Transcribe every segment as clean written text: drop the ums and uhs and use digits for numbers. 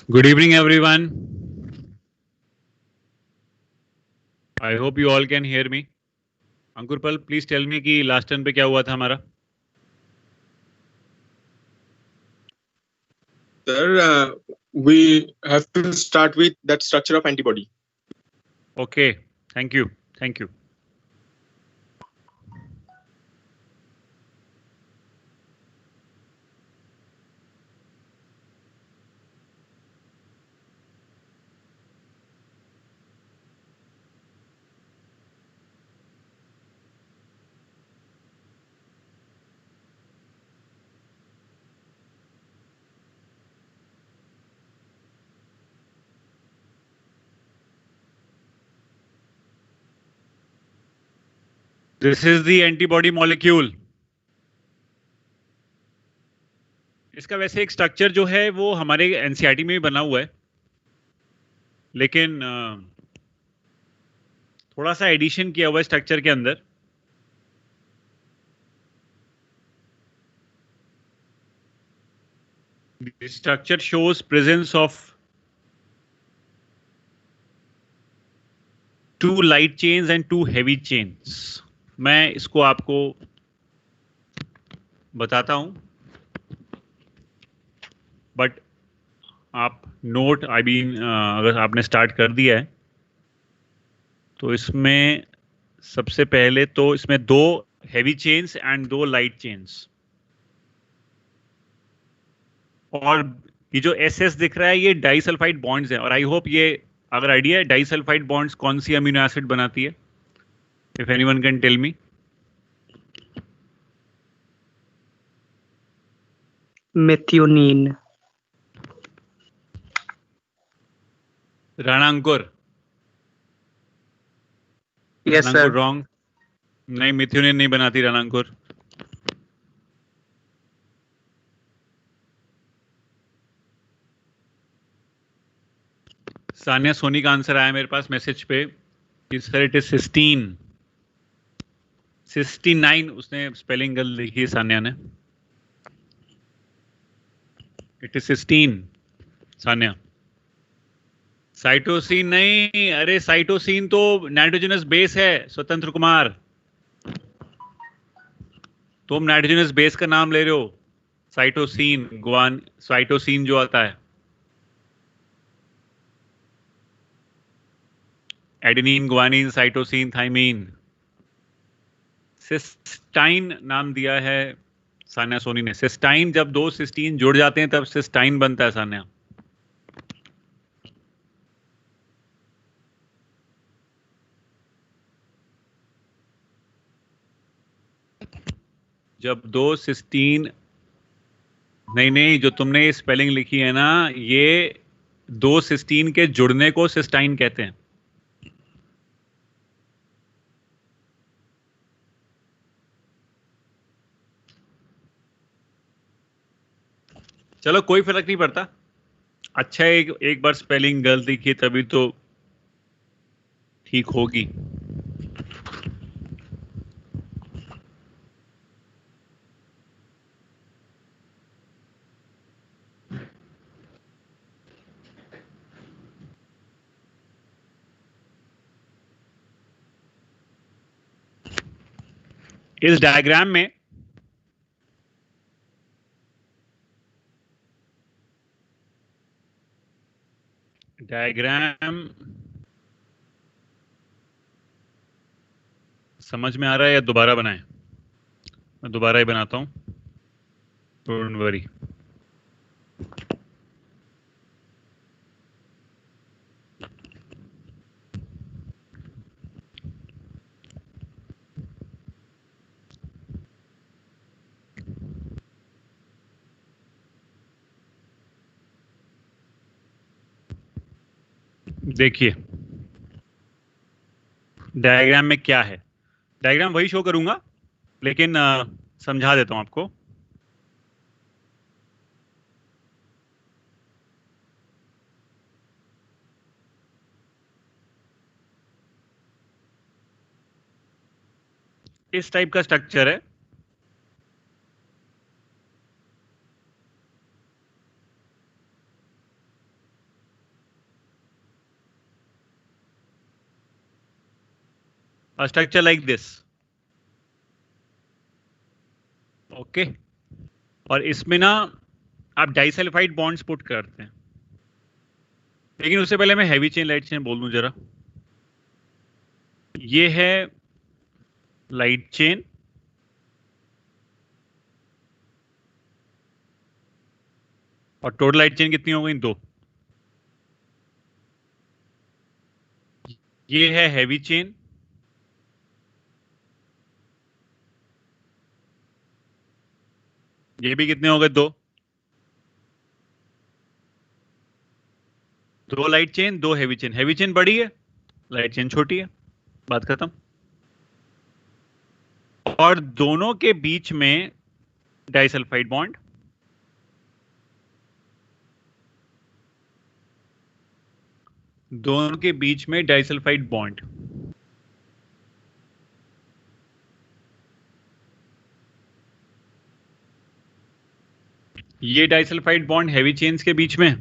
Good evening, everyone. I hope you all can hear me. Ankurpal, please tell me कि last turn पे क्या हुआ था हमारा? Sir, we have to start with that structure of antibody. Okay, thank you. Thank you. This is the antibody molecule. इसका वैसे एक structure जो है वो हमारे एनसीईआरटी में भी बना हुआ है, लेकिन थोड़ा सा एडिशन किया हुआ है स्ट्रक्चर के अंदर. The structure shows presence of two light chains and two heavy chains. मैं इसको आपको बताता हूं, बट आप नोट अगर आपने स्टार्ट कर दिया है तो इसमें सबसे पहले तो इसमें दो हेवी चेन्स एंड दो लाइट चेन्स, और ये जो एस एस दिख रहा है ये डाइसल्फाइड बॉन्ड्स हैं. और आई होप ये अगर आइडिया है डाइसल्फाइड बॉन्ड्स कौन सी अमीनो एसिड बनाती है? If anyone can tell me. Methionine. Ranankur. Yes Ranankur sir. Wrong. नहीं, मिथ्योनिन नहीं बनाती राणांकुर. सानिया सोनी का आंसर आया मेरे पास मैसेज पे कि सर इट इज सिस्टीन. 69 उसने स्पेलिंग गलत लिखी है सानिया ने. It is cysteine Sania. Cytosine नहीं, अरे साइटोसिन तो नाइट्रोजनस बेस है स्वतंत्र कुमार. तुम नाइट्रोजनस बेस का नाम ले रहे हो. साइटोसिन जो आता है, adenine, guanine, cytosine, thymine. Cystine नाम दिया है सानिया सोनी ने. सिस्टाइन, जब दो सिस्टीन जुड़ जाते हैं तब सिस्टाइन बनता है सानिया. जब दो सिस्टीन, नहीं, जो तुमने स्पेलिंग लिखी है ना, ये दो सिस्टीन के जुड़ने को सिस्टाइन कहते हैं. चलो कोई फर्क नहीं पड़ता. अच्छा, एक बार स्पेलिंग गलत लिखी तभी तो ठीक होगी. इस डायग्राम में समझ में आ रहा है या दोबारा बनाएं? मैं दोबारा ही बनाता हूं, डोंट वरी. देखिए डायग्राम में क्या है. डायग्राम वही शो करूंगा, लेकिन समझा देता हूं आपको. इस टाइप का स्ट्रक्चर है. a structure like this. Okay और इसमें ना आप डाइसल्फाइड बॉन्ड्स पुट करते हैं, लेकिन उससे पहले मैं हैवी चेन लाइट चेन बोल दूं जरा. ये है लाइट चेन, और टोटल लाइट चेन कितनी हो गई? 2. ये है हैवी चेन, ये भी कितने हो गए? 2. 2 light chain, 2 heavy chain. Heavy chain बड़ी है, लाइट चेन छोटी है, बात खत्म. और दोनों के बीच में डाइसल्फाइड बॉन्ड, दोनों के बीच में डाइसल्फाइड बॉन्ड. ये डाइसल्फाइड बॉन्ड हैवी चेन्स के बीच में,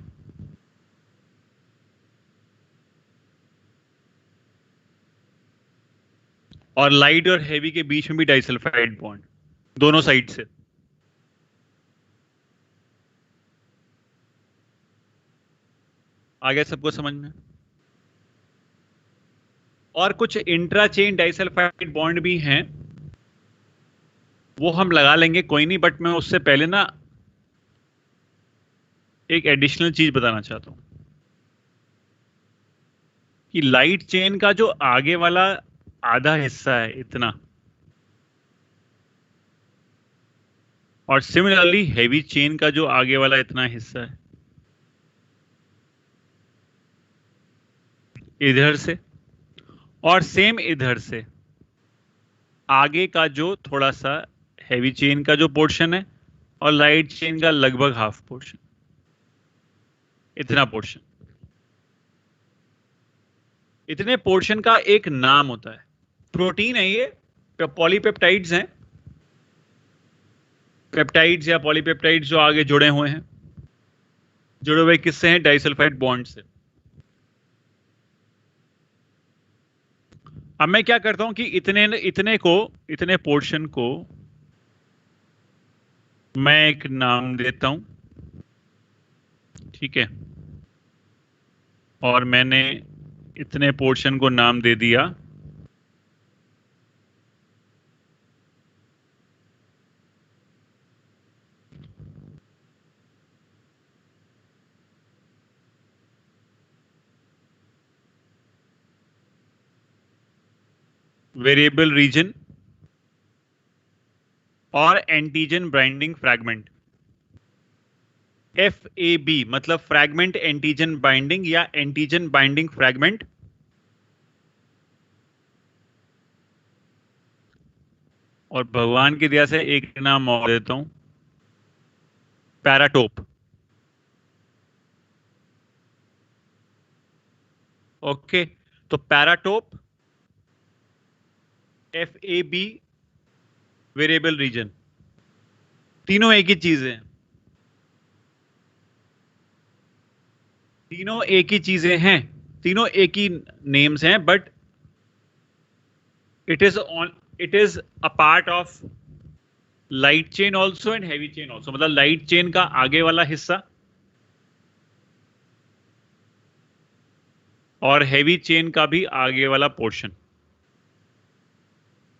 और लाइट और हैवी के बीच में भी डाइसल्फाइड बॉन्ड, दोनों साइड से. आ गया सबको समझ में? और कुछ इंट्रा चेन डाइसल्फाइड बॉन्ड भी हैं, वो हम लगा लेंगे, कोई नहीं. बट मैं उससे पहले ना एक एडिशनल चीज बताना चाहता हूं कि लाइट चेन का जो आगे वाला आधा हिस्सा है इतना, और सिमिलरली हैवी चेन का जो आगे वाला इतना हिस्सा है, इधर से और सेम इधर से आगे का जो थोड़ा सा हैवी चेन का जो पोर्शन है, और लाइट चेन का लगभग हाफ पोर्शन, इतना पोर्शन, इतने पोर्शन का एक नाम होता है. प्रोटीन है ये, पॉलीपेप्टाइड्स हैं, पेप्टाइड्स या पॉलीपेप्टाइड्स जो आगे जुड़े हुए हैं. जुड़े हुए किससे हैं? डाइसल्फाइड बॉन्ड से. अब मैं क्या करता हूं कि इतने पोर्शन को मैं एक नाम देता हूं, ठीक है. और मैंने इतने पोर्शन को नाम दे दिया वेरिएबल रीजन और एंटीजन बाइंडिंग फ्रैगमेंट. FAB मतलब फ्रैगमेंट एंटीजन बाइंडिंग या एंटीजन बाइंडिंग फ्रैगमेंट. और भगवान की दया से एक नाम और देता हूं, पैराटोप. ओके, तो पैराटोप, FAB, वेरिएबल रीजन, तीनों एक ही चीज है. तीनों एक ही चीजें हैं, तीनों एक ही नेम्स हैं, but it is a part of light chain also and heavy chain also. मतलब लाइट चेन का आगे वाला हिस्सा और हैवी चेन का भी आगे वाला पोर्शन,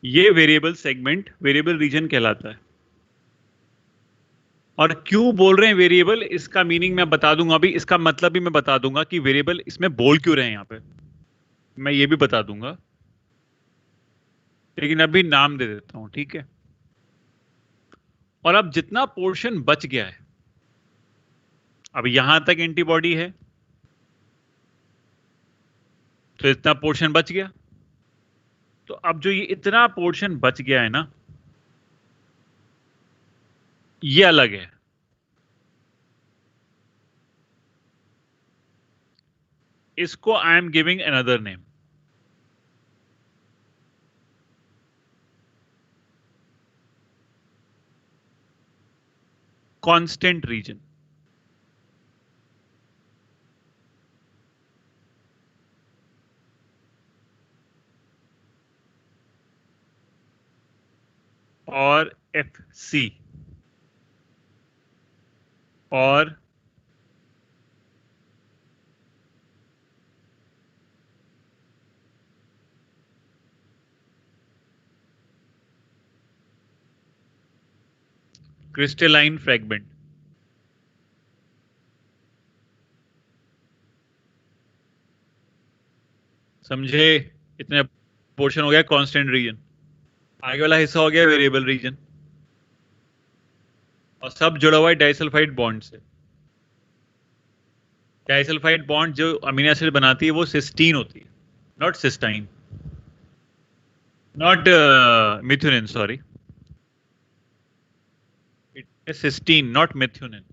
ये वेरिएबल सेगमेंट, वेरिएबल रीजन कहलाता है. और क्यों बोल रहे हैं वेरिएबल, इसका मीनिंग मैं बता दूंगा अभी, इसका मतलब भी मैं बता दूंगा कि वेरिएबल इसमें बोल क्यों रहे हैं यहां पे, मैं ये भी बता दूंगा. लेकिन अभी नाम दे देता हूं, ठीक है. और अब जितना पोर्शन बच गया है, अब यहां तक एंटीबॉडी है तो इतना पोर्शन बच गया. तो अब जो ये इतना पोर्शन बच गया है ना, ये अलग है. इसको I am giving another name, constant region. और FC और क्रिस्टलाइन फ्रैगमेंट। समझे? इतने पोर्शन हो गया कांस्टेंट रीजन, आगे वाला हिस्सा हो गया वेरिएबल रीजन, और सब जुड़ा हुआ है डाइसल्फाइड बॉन्ड से। डाइसल्फाइड बॉन्ड जो अमीनो एसिड बनाती है वो सिस्टीन होती है, not cystine, not methionine, sorry, it is cysteine not methionine.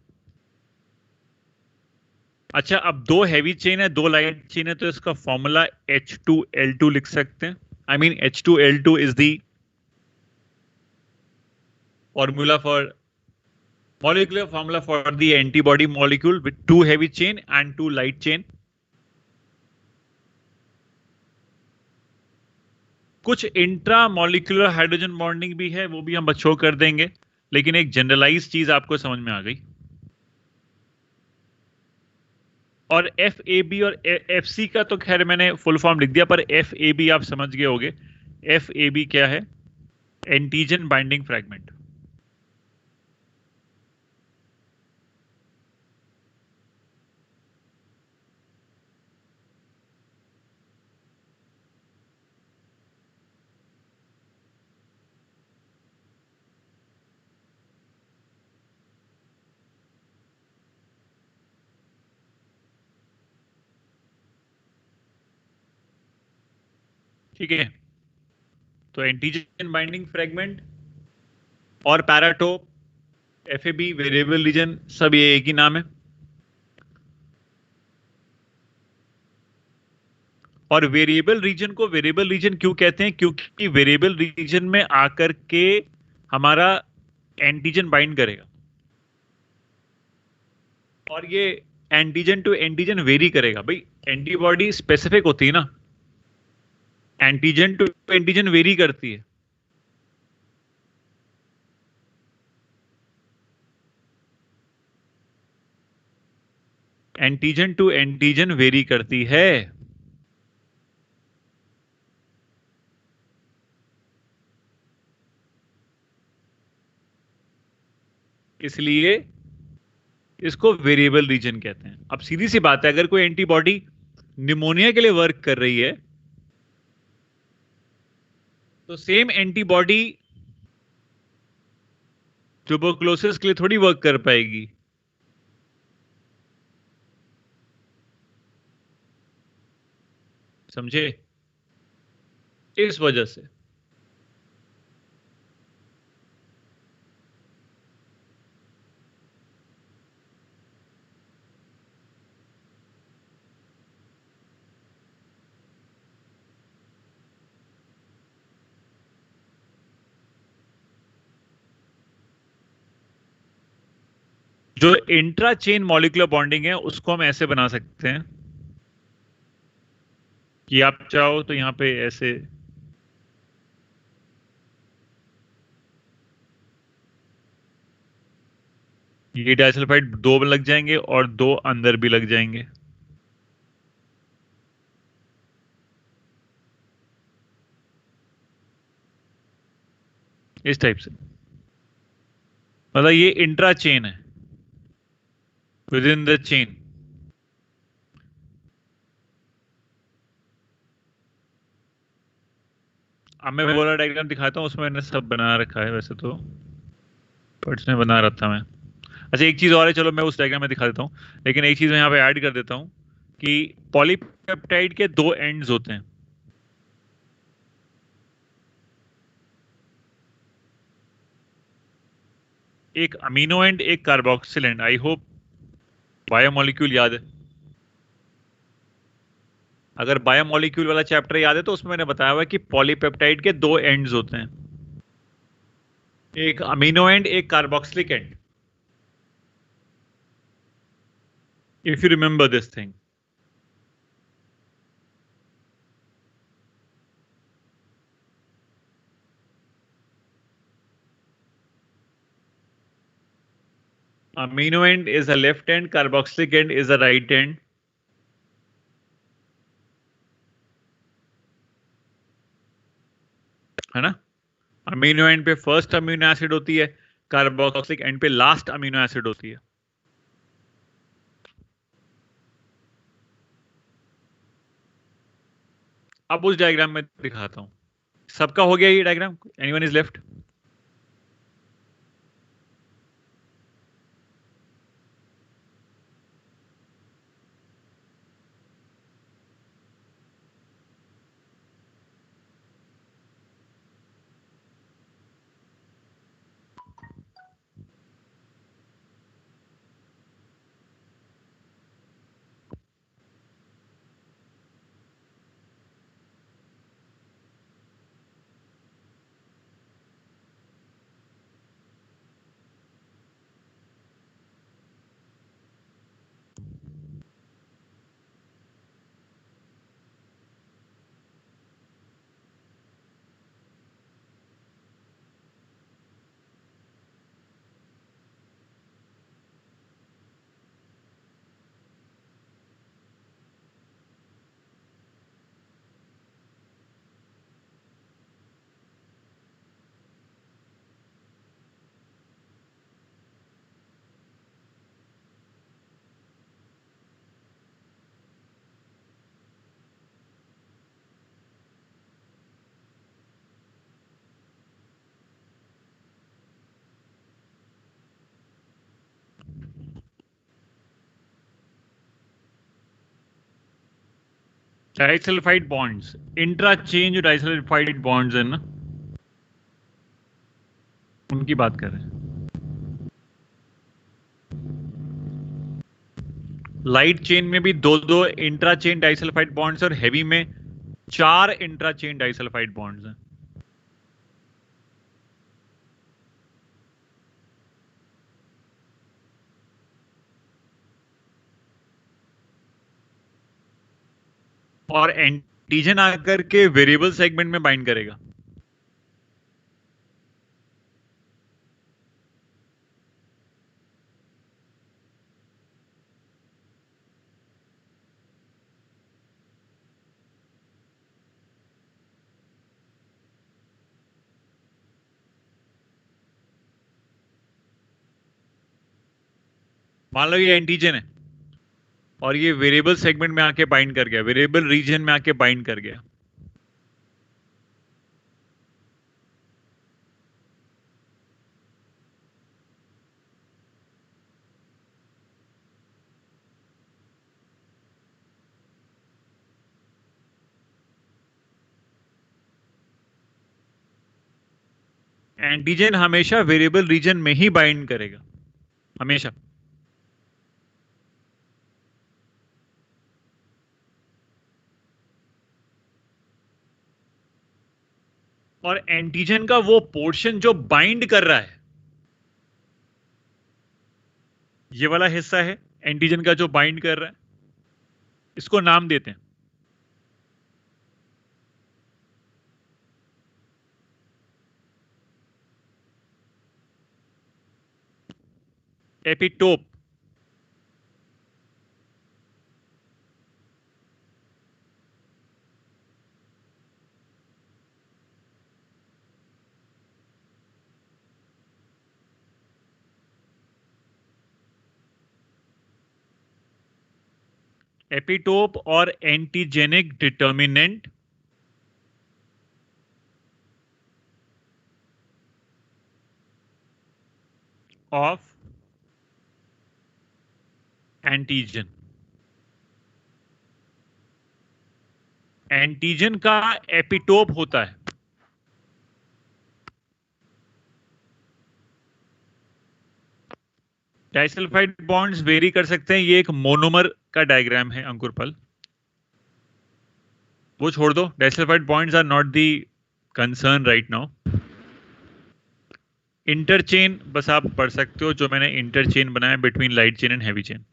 अच्छा, अब दो हैवी चेन है, दो लाइट चेन है, तो इसका फॉर्मूला H2L2 लिख सकते हैं। I mean H2L2 is the formula for molecular formula for the antibody molecule with two heavy chain and two light chain. कुछ इंट्रा मॉलिक्यूलर हाइड्रोजन बॉन्डिंग भी है, वो भी हम बच्चों कर देंगे, लेकिन एक जनरलाइज चीज आपको समझ में आ गई। और FAB और FC का तो खैर मैंने फुल फॉर्म लिख दिया, पर FAB आप समझ गए होगे। FAB क्या है? Antigen binding fragment. ठीक है, तो एंटीजन बाइंडिंग फ्रैगमेंट और पैराटोप, FAB, वेरिएबल रीजन, सब ये एक ही नाम है। और वेरिएबल रीजन को वेरिएबल रीजन क्यों कहते हैं? क्योंकि वेरिएबल रीजन में आकर के हमारा एंटीजन बाइंड करेगा, और ये एंटीजन टू एंटीजन वेरी करेगा। भाई एंटीबॉडी स्पेसिफिक होती है ना, एंटीजन टू एंटीजन वेरी करती है। एंटीजन टू एंटीजन वेरी करती है। इसलिए इसको वेरिएबल रीजन कहते हैं। अब सीधी सी बात है, अगर कोई एंटीबॉडी निमोनिया के लिए वर्क कर रही है, तो सेम एंटीबॉडी ट्यूबरकुलोसिस के लिए थोड़ी वर्क कर पाएगी। समझे? इस वजह से जो इंट्रा चेन मॉलिक्यूलर बॉन्डिंग है उसको हम ऐसे बना सकते हैं कि आप चाहो तो यहां पे ऐसे ये डाइसल्फाइड दो लग जाएंगे और दो अंदर भी लग जाएंगे, इस टाइप से। मतलब ये इंट्रा चेन है, विद इन द चेन। अब मैं बोला डायग्राम दिखाता हूँ, उसमें मैंने सब बना रखा है वैसे तो, पर इसमें बना रहा था मैं। अच्छा, एक चीज और है, चलो मैं उस डायग्राम में दिखा देता हूँ, लेकिन एक चीज मैं यहाँ पे ऐड कर देता हूँ कि पॉलीपेप्टाइड के दो एंड्स होते हैं। एक अमीनो एंड, एक carboxyl and. I hope biomolecule याद है। अगर बायोमोलिक्यूल वाला चैप्टर याद है तो उसमें मैंने बताया हुआ है कि पॉलीपेप्टाइड के दो एंड्स होते हैं, एक अमीनो एंड, एक carboxylic and, if you remember this thing. amino end is a left end, carboxylic end is a right end. है ना? अमीनो एंड पे फर्स्ट अमीनो एसिड होती है, कार्बोक्सिलिक एंड पे लास्ट अमीनो एसिड होती है. अब उस डायग्राम में दिखाता हूं. सबका हो गया ये diagram? Anyone is left? Disulphide bonds, intrachain disulphide bonds है ना, उनकी बात कर रहे हैं. लाइट चेन में भी दो दो इंट्राचेन डाइसल्फाइड बॉन्ड्स और हेवी में 4 इंट्राचेन डाइसल्फाइड बॉन्ड्स हैं. और एंटीजन आकर के वेरिएबल सेगमेंट में बाइंड करेगा. मान लो ये एंटीजन है और ये वेरिएबल सेगमेंट में आके बाइंड कर गया, वेरिएबल रीजन में आके बाइंड कर गया. एंटीजन हमेशा वेरिएबल रीजन में ही बाइंड करेगा, हमेशा. और एंटीजन का वो पोर्शन जो बाइंड कर रहा है, ये वाला हिस्सा है एंटीजन का जो बाइंड कर रहा है, इसको नाम देते हैं एपिटोप. एपिटोप और antigenic determinant of antigen. Antigen का एपिटोप होता है. डाइसल्फाइड बॉन्ड्स वेरी कर सकते हैं. ये एक मोनोमर का डायग्राम है अंकुरपल, वो छोड़ दो. Disulphide bonds are not the concern right now. Interchain बस आप पढ़ सकते हो, जो मैंने इंटरचेन बनाया between light chain and heavy chain.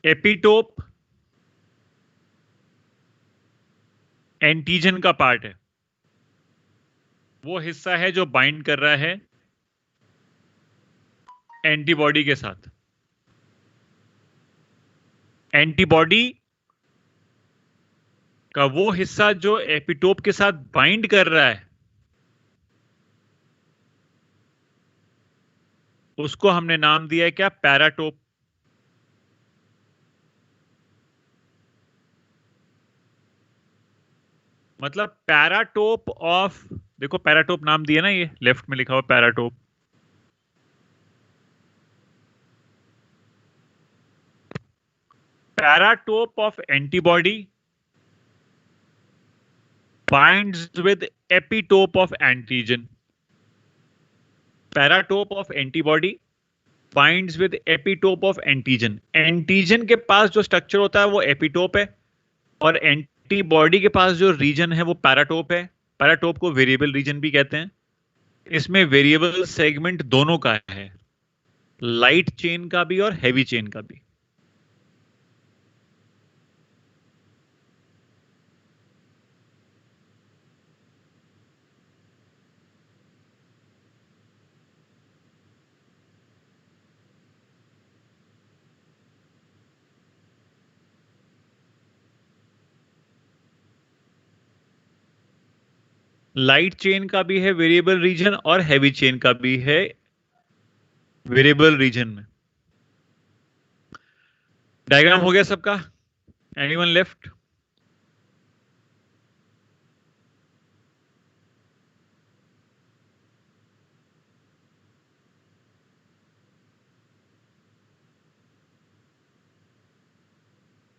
Epitope antigen का पार्ट है, वो हिस्सा है जो बाइंड कर रहा है एंटीबॉडी के साथ। एंटीबॉडी का वो हिस्सा जो एपिटोप के साथ बाइंड कर रहा है, उसको हमने नाम दिया है क्या? पैराटोप। मतलब पैराटोप ऑफ, देखो पैराटोप नाम दिया ना, ये लेफ्ट में लिखा हुआ paratope. Paratope of antibody binds with epitope of antigen. Paratope of antibody binds with epitope of antigen. Antigen के पास जो स्ट्रक्चर होता है वो एपिटोप है, और एंटीबॉडी के पास जो रीजन है वो पैराटोप है। पैराटोप को वेरिएबल रीजन भी कहते हैं। इसमें वेरिएबल सेगमेंट दोनों का है, लाइट चेन का भी और हैवी चेन का भी। लाइट चेन का भी है वेरिएबल रीजन, और हैवी चेन का भी है वेरिएबल रीजन में। डायग्राम हो गया सबका? Anyone left?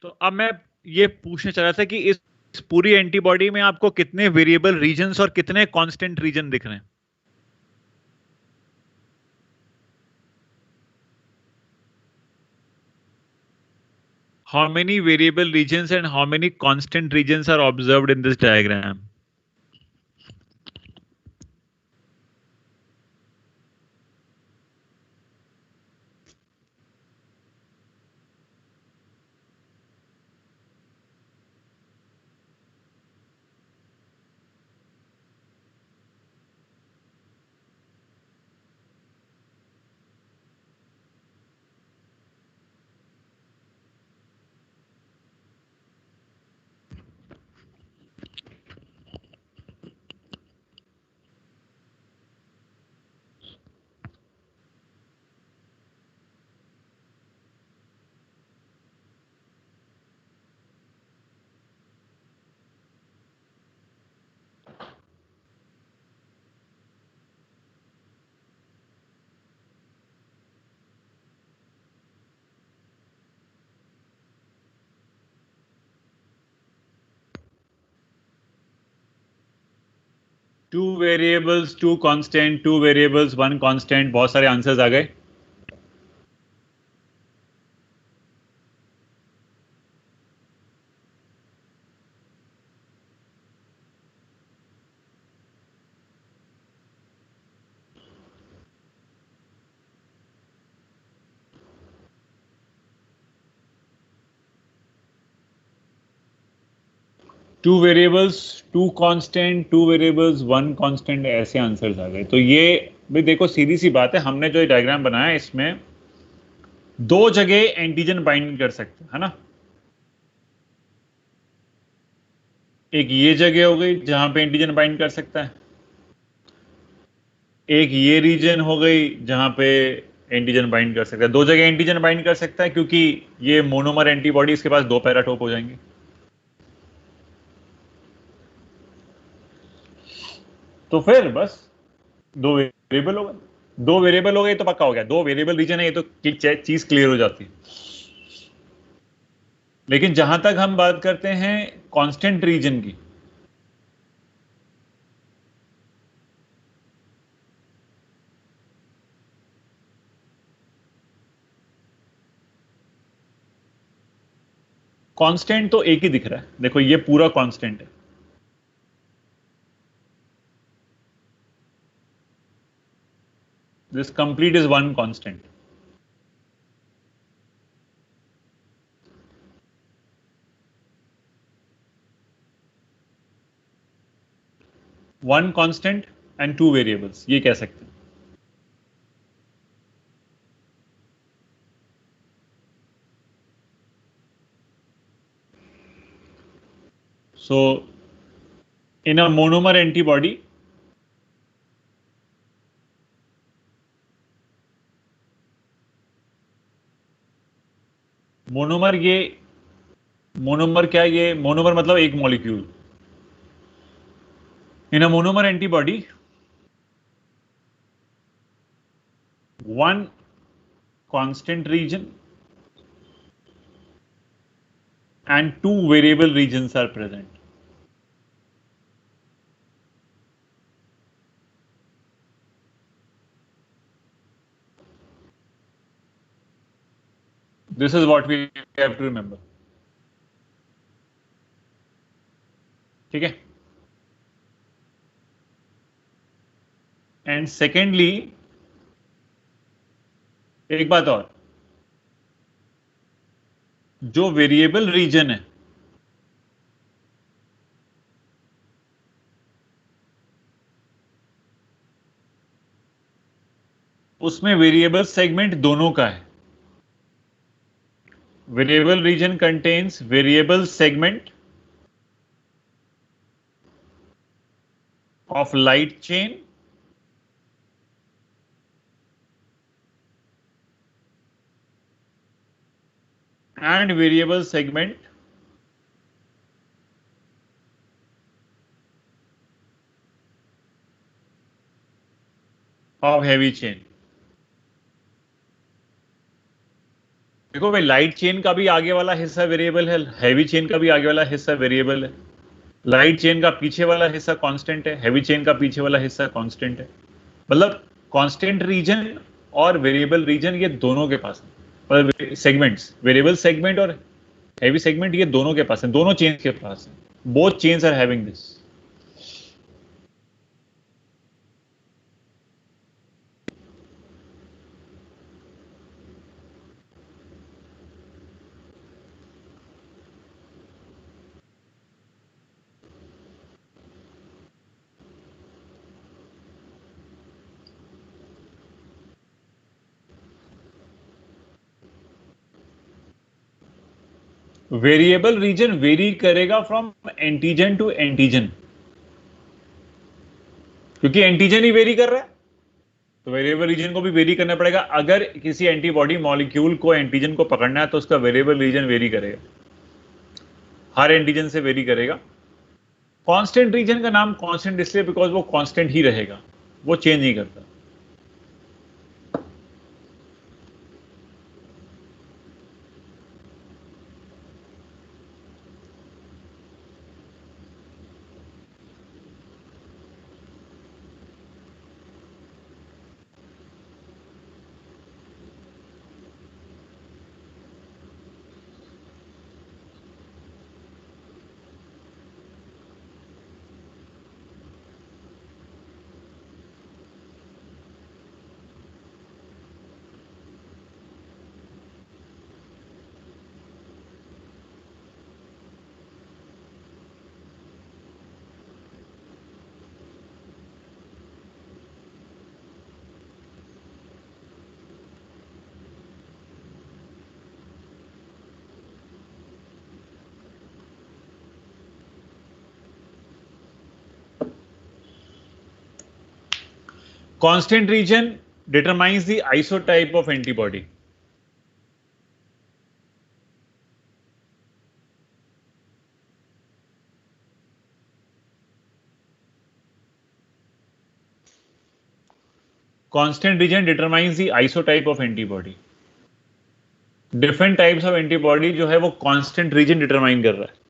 तो अब मैं ये पूछने चाह रहा था कि इस पूरी एंटीबॉडी में आपको कितने वेरिएबल रीजन्स और कितने कांस्टेंट रीजन दिख रहे हैं? How many variable regions and how many constant regions are observed in this diagram? Two variables, two constant, two variables, one constant, बहुत सारे आंसर्स आ गए। Two variables, two constant, two variables, one constant, ऐसे answers आ गए। तो ये भी देखो, सीधी सी बात है, हमने जो डायग्राम बनाया है इसमें दो जगह एंटीजन बाइंड कर सकते हैं, है ना। एक ये जगह हो गई जहां पे एंटीजन बाइंड कर सकता है, एक ये रीजन हो गई जहां पे एंटीजन बाइंड कर सकता है। दो जगह एंटीजन बाइंड कर सकता है क्योंकि ये मोनोमर एंटीबॉडी, इसके पास दो पैराटोप हो जाएंगे। तो फिर बस दो वेरिएबल हो गए, दो वेरिएबल हो गए तो पक्का हो गया, दो वेरिएबल रीजन है ये तो चीज क्लियर हो जाती है। लेकिन जहां तक हम बात करते हैं कांस्टेंट रीजन की, कांस्टेंट तो एक ही दिख रहा है, देखो ये पूरा कांस्टेंट है। This complete is one constant. 1 constant and 2 variables, ये कह सकते हैं. So in a monomer antibody, monomer क्या, ये मोनोमर मतलब एक molecule. In a monomer antibody, 1 constant region and 2 variable regions are present. This is what we have to remember. ठीक है. एंड सेकेंडली, एक बात और, जो वेरिएबल रीजन है उसमें वेरिएबल सेगमेंट दोनों का है. Variable region contains variable segment of light chain and variable segment of heavy chain. देखो भाई, लाइट चेन का भी आगे वाला हिस्सा वेरिएबल है, हैवी चेन का भी आगे वाला हिस्सा वेरिएबल है. लाइट चेन का पीछे वाला हिस्सा कांस्टेंट है, हैवी चेन का पीछे वाला हिस्सा कांस्टेंट है. मतलब कांस्टेंट रीजन और वेरिएबल रीजन ये दोनों के पास है. मतलब सेगमेंट्स, वेरिएबल सेगमेंट और हैवी सेगमेंट ये दोनों के पास है, दोनों चेन्स के पास है. Both chains are having this. Variable region vary करेगा फ्रॉम एंटीजन टू एंटीजन, क्योंकि एंटीजन ही वेरी कर रहा है, तो वेरिएबल रीजन को भी वेरी करना पड़ेगा. अगर किसी एंटीबॉडी मॉलिक्यूल को एंटीजन को पकड़ना है तो उसका वेरिएबल रीजन वेरी करेगा, हर एंटीजन से वेरी करेगा. कांस्टेंट रीजन का नाम कांस्टेंट इसलिए बिकॉज वो कांस्टेंट ही रहेगा, वो चेंज नहीं करता. Constant region determines the isotype of antibody. Constant region determines the isotype of antibody. Different types of antibody जो है वो constant region determine कर रहा है.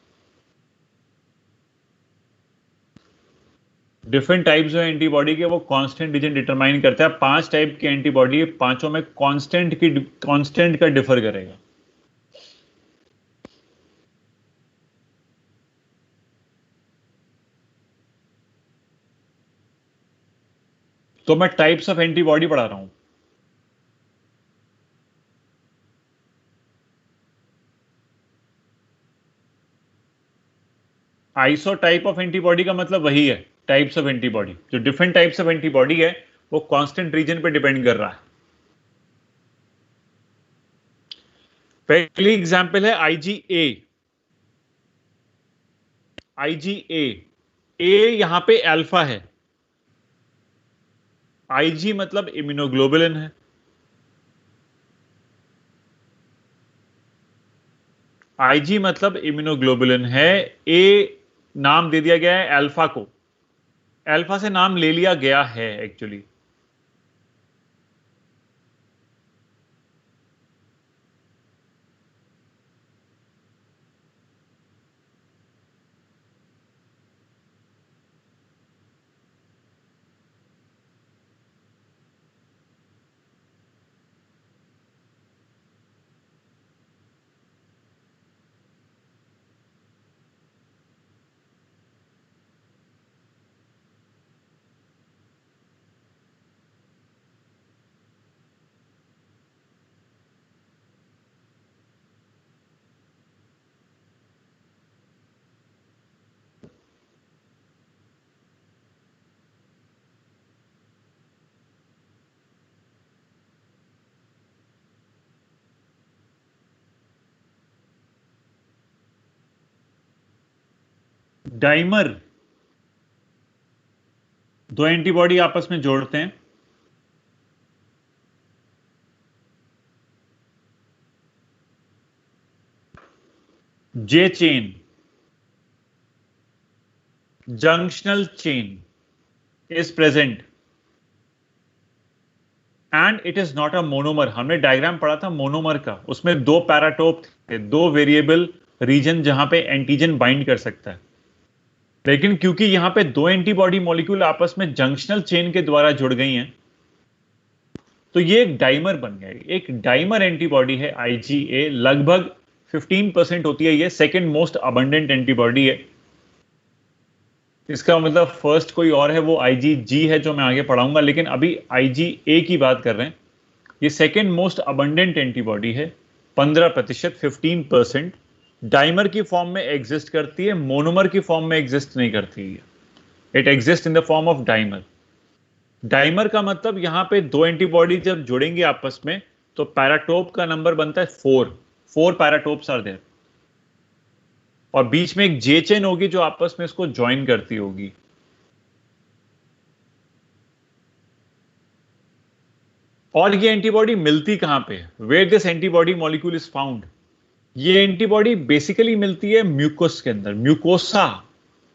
डिफरेंट टाइप्स ऑफ एंटीबॉडी के वो कांस्टेंट रीजन डिटरमाइन करता है. 5 टाइप के एंटीबॉडी, पांचों में कांस्टेंट का डिफर करेगा. तो मैं टाइप्स ऑफ एंटीबॉडी पढ़ा रहा हूं. आइसोटाइप ऑफ एंटीबॉडी का मतलब वही है, टाइप्स ऑफ एंटीबॉडी, जो डिफरेंट टाइप्स ऑफ एंटीबॉडी है वो कांस्टेंट रीजन पे डिपेंड कर रहा है। पहली एग्जांपल है आईजीए। आईजीए, ए यहां पे अल्फा है, आईजी मतलब इम्यूनोग्लोबुलिन है। आईजी मतलब इम्यूनोग्लोबुलिन है। ए नाम दे दिया गया है अल्फा को, अल्फा से नाम ले लिया गया है एक्चुअली। डाइमर, दो एंटीबॉडी आपस में जोड़ते हैं। J chain, junctional chain is present and it is not a monomer. हमने डायग्राम पढ़ा था मोनोमर का, उसमें दो पैराटोप थे, दो वेरिएबल रीजन जहां पे एंटीजन बाइंड कर सकता है। लेकिन क्योंकि यहां पे दो एंटीबॉडी मॉलिक्यूल आपस में जंक्शनल चेन के द्वारा जुड़ गई हैं, तो ये एक डाइमर बन गया। एक डाइमर एंटीबॉडी है आईजीए, लगभग 15% होती है, ये सेकंड मोस्ट अबंडेंट एंटीबॉडी है। इसका मतलब फर्स्ट कोई और है, वो आईजीजी है जो मैं आगे पढ़ाऊंगा, लेकिन अभी आईजीए की बात कर रहे हैं। ये सेकेंड मोस्ट अबंडेंट एंटीबॉडी है, 15%, 15%। डाइमर की फॉर्म में एग्जिस्ट करती है, मोनोमर की फॉर्म में एग्जिस्ट नहीं करती है। It exist in the form of dimer. Dimer का मतलब यहां पे दो एंटीबॉडी जब जुड़ेंगे आपस में तो पैराटोप का नंबर बनता है 4 पैराटोप्स आर देयर, और बीच में एक जे चेन होगी जो आपस में इसको ज्वाइन करती होगी। और ये एंटीबॉडी मिलती कहां पे, where this antibody molecule is found? ये एंटीबॉडी बेसिकली मिलती है म्यूकोस के अंदर, म्यूकोसा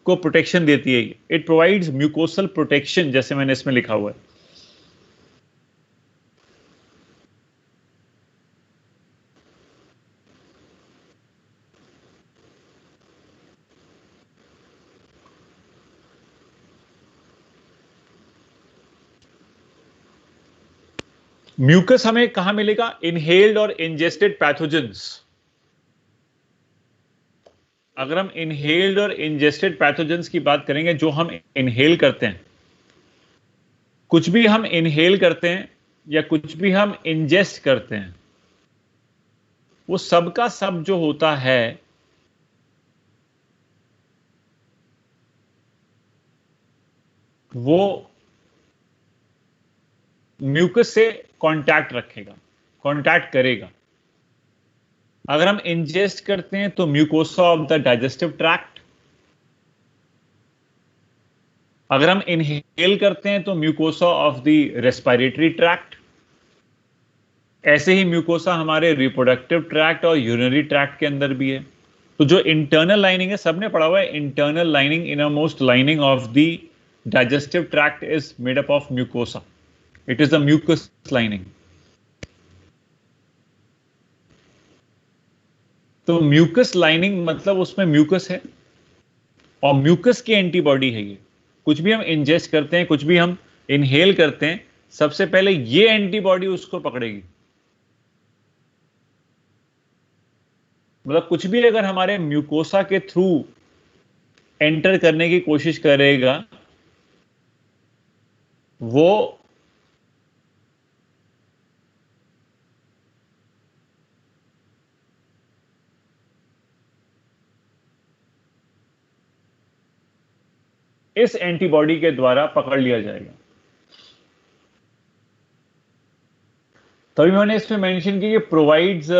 को प्रोटेक्शन देती है। इट प्रोवाइड्स म्यूकोसल प्रोटेक्शन, जैसे मैंने इसमें लिखा हुआ है। म्यूकस हमें कहां मिलेगा? इनहेल्ड और इंजेस्टेड पैथोजेंस। अगर हम इनहेल्ड और इंजेस्टेड पैथोजेंस की बात करेंगे, जो हम इनहेल करते हैं, कुछ भी हम इनहेल करते हैं या कुछ भी हम इंजेस्ट करते हैं, वो सब का सब जो होता है वो म्यूकस से कांटेक्ट रखेगा, कांटेक्ट करेगा। अगर हम इंजेस्ट करते हैं तो mucosa of the digestive tract, अगर हम इनहेल करते हैं तो mucosa of the respiratory tract. ऐसे ही म्यूकोसा हमारे रिप्रोडक्टिव ट्रैक्ट और यूरिनरी ट्रैक्ट के अंदर भी है। तो जो इंटरनल लाइनिंग है, सबने पढ़ा हुआ है, internal lining, innermost lining of the digestive tract is made up of mucosa. It is the mucus lining. तो म्यूकस लाइनिंग मतलब उसमें म्यूकस है और म्यूकस की एंटीबॉडी है ये। कुछ भी हम इंजेस्ट करते हैं, कुछ भी हम इनहेल करते हैं, सबसे पहले ये एंटीबॉडी उसको पकड़ेगी। मतलब कुछ भी अगर हमारे म्यूकोसा के थ्रू एंटर करने की कोशिश करेगा, वो इस एंटीबॉडी के द्वारा पकड़ लिया जाएगा। तभी मैंने इसमें मेंशन की कि provides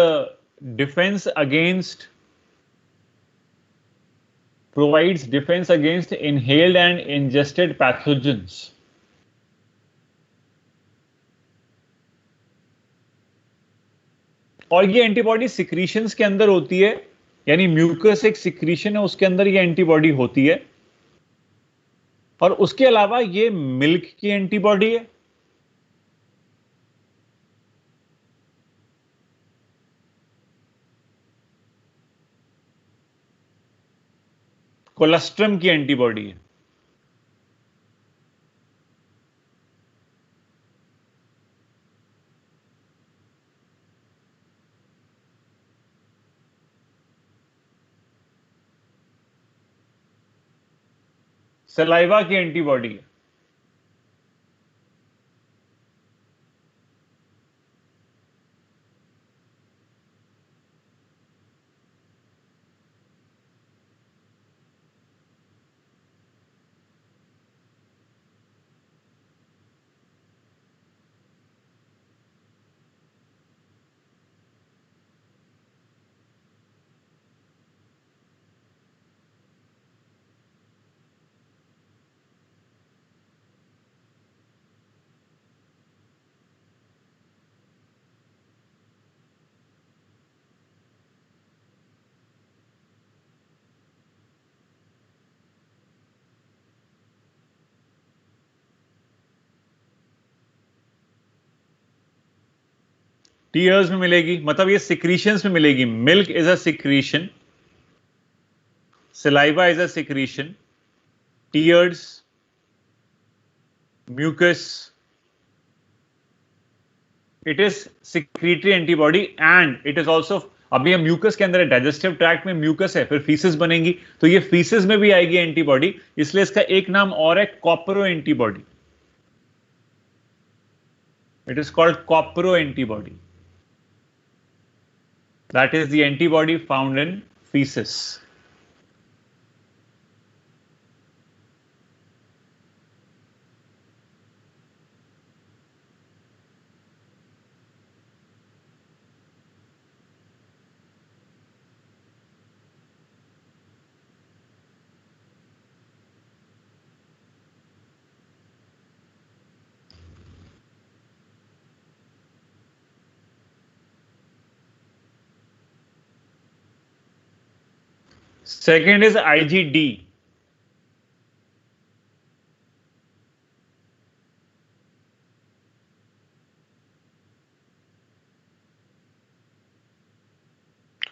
defence against inhaled and ingested pathogens. और ये एंटीबॉडी सिक्रीशंस के अंदर होती है, यानी म्यूकस एक सिक्रीशन है, उसके अंदर ये एंटीबॉडी होती है। और उसके अलावा ये मिल्क की एंटीबॉडी है, कोलेस्ट्रम की एंटीबॉडी है। सलाइवा की एंटीबॉडी है। टीयर्स में मिलेगी, मतलब ये सिक्रीशंस में मिलेगी। Milk is a secretion, saliva is a secretion, tears, mucus, it is secretory antibody and it is also, अभी हम म्यूकस के अंदर है, डाइजेस्टिव ट्रैक्ट में म्यूकस है, फिर फीसिस बनेगी, तो ये फीसिस में भी आएगी एंटीबॉडी, इसलिए इसका एक नाम और है copro antibody. It is called copro antibody, that is the antibody found in faeces. Second is IgD.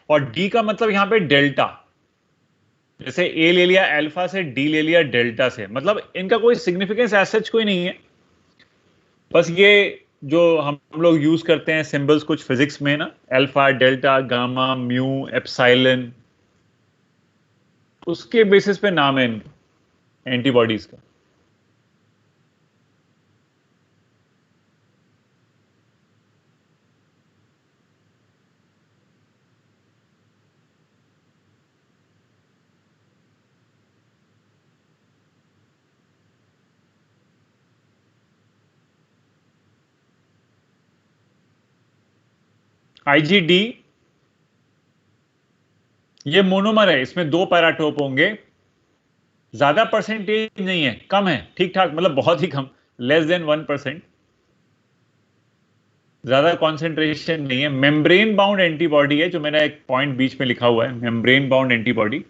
और डी का मतलब यहां पे डेल्टा, जैसे ए ले लिया अल्फा से, डी ले लिया डेल्टा से, मतलब इनका कोई सिग्निफिकेंस एज सच कोई नहीं है, बस ये जो हम लोग यूज करते हैं सिंबल्स कुछ फिजिक्स में ना, alpha, delta, gamma, mu, epsilon, उसके बेसिस पे नाम है इन एंटीबॉडीज का। आईजीडी ये मोनोमर है, इसमें दो पैराटोप होंगे, ज्यादा परसेंटेज नहीं है, कम है, ठीक ठाक, मतलब बहुत ही कम, लेस देन 1%, ज्यादा कॉन्सेंट्रेशन नहीं है। मेम्ब्रेन बाउंड एंटीबॉडी है, जो मैंने एक पॉइंट बीच में लिखा हुआ है, membrane bound antibody.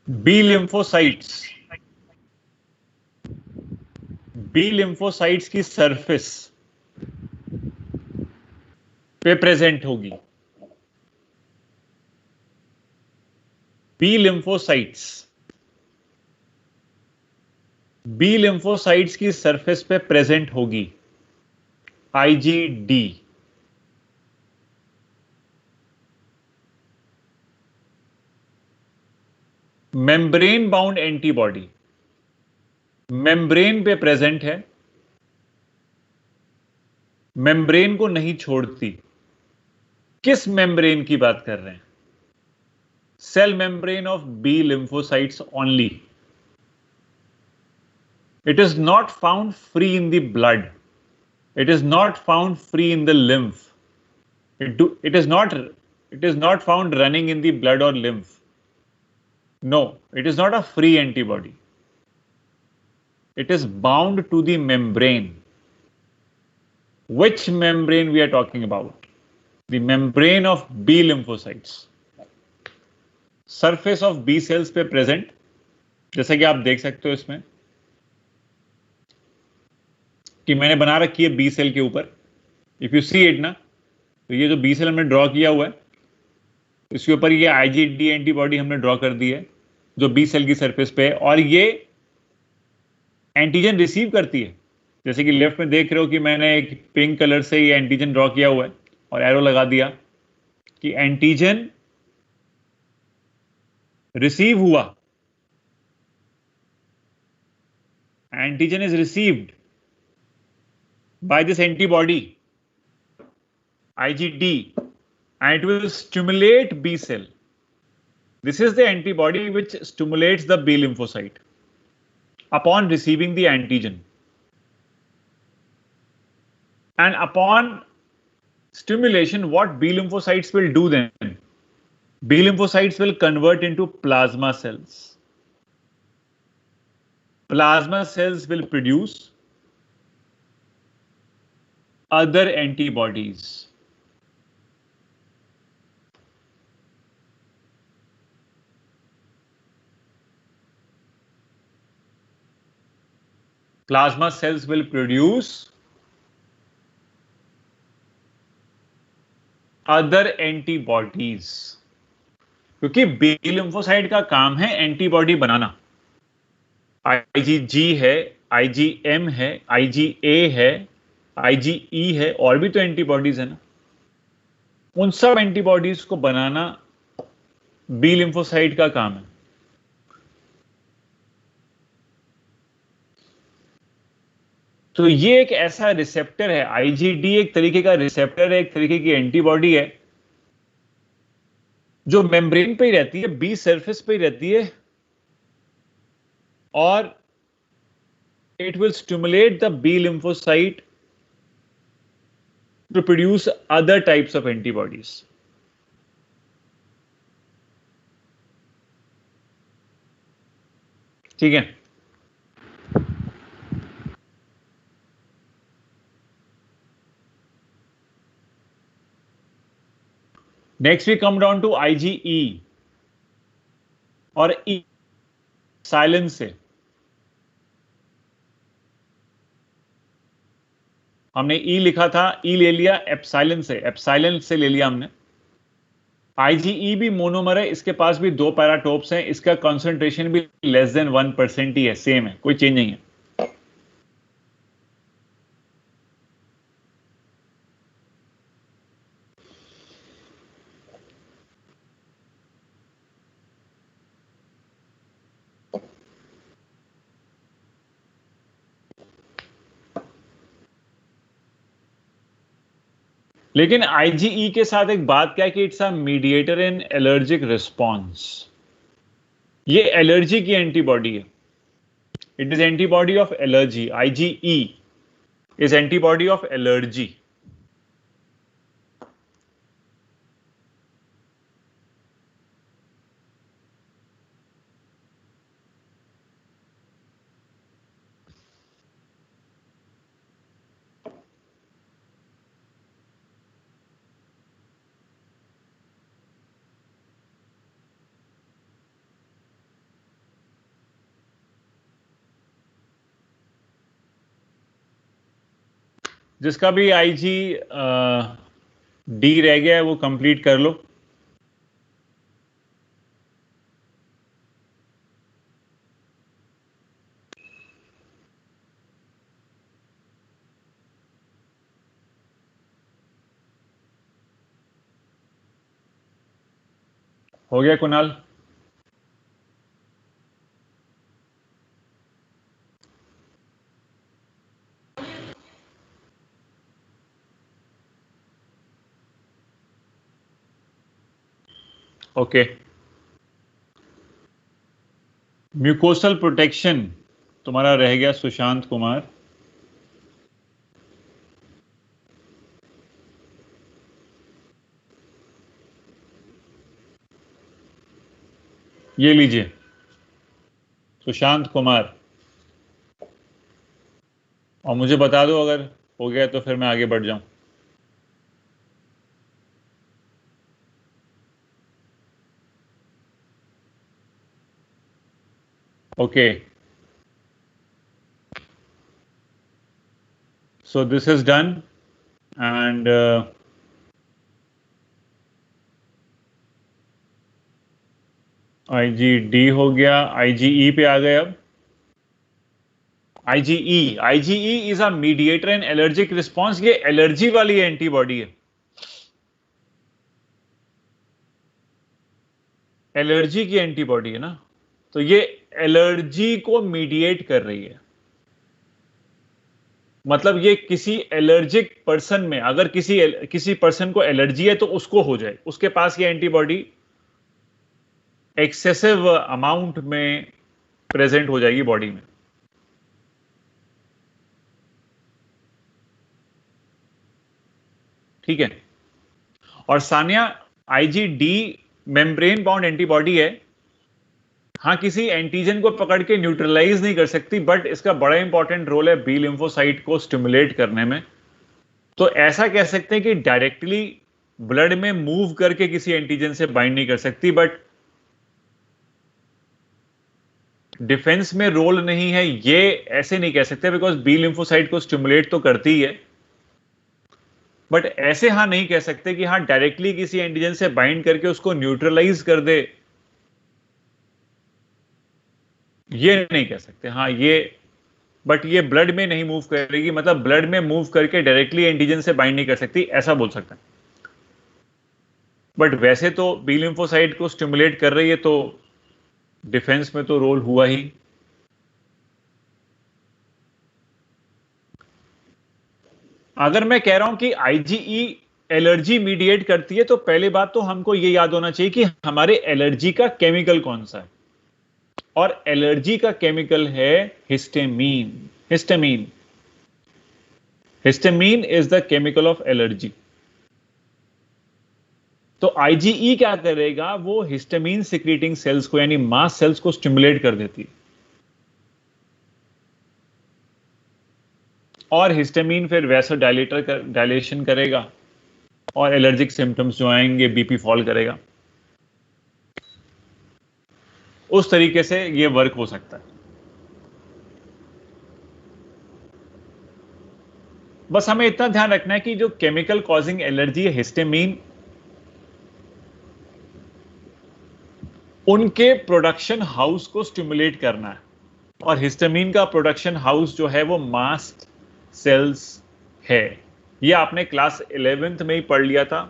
B lymphocytes, B lymphocytes की सरफेस पे प्रेजेंट होगी। बी लिम्फोसाइट्स, बी लिम्फोसाइट्स की सरफेस पे प्रेजेंट होगी IgD. Membrane bound antibody membrane पे प्रेजेंट है, मेम्ब्रेन को नहीं छोड़ती। किस मेम्ब्रेन की बात कर रहे हैं? Cell membrane of B lymphocytes only. It is not found free in the blood. It is not found free in the lymph. It is not found running in the blood or lymph. No, it is not a free antibody. It is bound to the membrane. Which membrane we are talking about? The membrane of B lymphocytes. Surface of B cells पे present, जैसा कि आप देख सकते हो इसमें कि मैंने बना रखी है बी सेल के ऊपर। इफ यू सी इट ना, तो ये जो बी सेल हमने ड्रॉ किया हुआ है, इसके ऊपर ये आईजीडी एंटीबॉडी हमने ड्रॉ कर दी है जो बी सेल की सरफेस पे है, और ये एंटीजन रिसीव करती है। जैसे कि लेफ्ट में देख रहे हो कि मैंने एक पिंक कलर से ये एंटीजन ड्रॉ किया हुआ है और एरो लगा दिया कि एंटीजन रिसीव हुआ, antigen is received by this antibody IgD and it will stimulate B cell. This is the antibody which stimulates the B lymphocyte upon receiving the antigen, and upon stimulation what B lymphocytes will do then? B lymphocytes will convert into plasma cells. Plasma cells will produce other antibodies. Plasma cells will produce other antibodies, क्योंकि B lymphocyte का काम है antibody बनाना। IgG है, IgM है, IgA है, IgE है, और भी तो एंटीबॉडीज है ना। उन सब एंटीबॉडीज को बनाना बी लिम्फोसाइट का काम है। तो ये एक ऐसा रिसेप्टर है, आईजीडी एक तरीके का रिसेप्टर है, एक तरीके की एंटीबॉडी है जो मेम्ब्रेन पे ही रहती है, बी सरफेस पे ही रहती है, और it will stimulate the B lymphocyte to produce other types of antibodies. ठीक है। Next we come down to IgE और E साइलेंस से। हमने E लिखा था, E ले लिया एप्सिलॉन से, एप्सिलॉन से ले लिया हमने। IgE भी मोनोमर है, इसके पास भी 2 पैराटोप्स हैं, इसका कॉन्सेंट्रेशन भी लेस देन 1% ही है, सेम है, कोई चेंज नहीं है। लेकिन IgE के साथ एक बात क्या है कि it's a mediator in allergic response. ये एलर्जी की एंटीबॉडी है। It is antibody of allergy. IgE is antibody of allergy. जिसका भी IG D रह गया है वो कंप्लीट कर लो। हो गया कुणाल? ओके। म्यूकोसल प्रोटेक्शन तुम्हारा रह गया सुशांत कुमार। ये लीजिए सुशांत कुमार, और मुझे बता दो अगर हो गया तो फिर मैं आगे बढ़ जाऊं। Okay, so this is done and IgD हो गया, IgE पे आ गए। अब IgE is a mediator in allergic response. ये एलर्जी वाली एंटीबॉडी है, एलर्जी की एंटीबॉडी है ना, तो ये एलर्जी को मीडिएट कर रही है। मतलब ये किसी एलर्जिक पर्सन में, अगर किसी पर्सन को एलर्जी है तो उसको हो जाए, उसके पास ये एंटीबॉडी एक्सेसिव अमाउंट में प्रेजेंट हो जाएगी बॉडी में। ठीक है। और Sania, IgD membrane bound antibody है। हाँ, किसी एंटीजन को पकड़ के न्यूट्रलाइज नहीं कर सकती, बट इसका बड़ा इंपॉर्टेंट रोल है बी लिम्फोसाइट को स्टिमुलेट करने में। तो ऐसा कह सकते हैं कि डायरेक्टली ब्लड में मूव करके किसी एंटीजन से बाइंड नहीं कर सकती, बट डिफेंस में रोल नहीं है, ये ऐसे नहीं कह सकते, बिकॉज बी लिम्फोसाइट को स्टिमुलेट तो करती ही है। बट ऐसे हाँ नहीं कह सकते कि हाँ डायरेक्टली किसी एंटीजन से बाइंड करके उसको न्यूट्रलाइज कर दे, ये नहीं कह सकते। हाँ ये, बट ये ब्लड में नहीं मूव करेगी, मतलब ब्लड में मूव करके डायरेक्टली एंटीजन से बाइंड नहीं कर सकती, ऐसा बोल सकते हैं। बट वैसे तो बी लिम्फोसाइट को स्टिमुलेट कर रही है, तो डिफेंस में तो रोल हुआ ही। अगर मैं कह रहा हूं कि IgE एलर्जी मीडिएट करती है, तो पहली बात तो हमको ये याद होना चाहिए कि हमारे एलर्जी का केमिकल कौन सा है, और एलर्जी का केमिकल है histamine. Histamine histamine is the chemical of allergy. तो IgE क्या करेगा, वो हिस्टामीन सिक्रीटिंग सेल्स को, यानी मास्ट सेल्स को स्टिमुलेट कर देती है, और हिस्टामीन फिर डायलेशन करेगा, और एलर्जिक सिम्टम्स जो आएंगे, BP फॉल करेगा। उस तरीके से ये वर्क हो सकता है। बस हमें इतना ध्यान रखना है कि जो केमिकल कॉजिंग एलर्जी है हिस्टामीन, उनके प्रोडक्शन हाउस को स्टिमुलेट करना है, और हिस्टामीन का प्रोडक्शन हाउस जो है वो मास्ट सेल्स है। ये आपने क्लास 11th में ही पढ़ लिया था,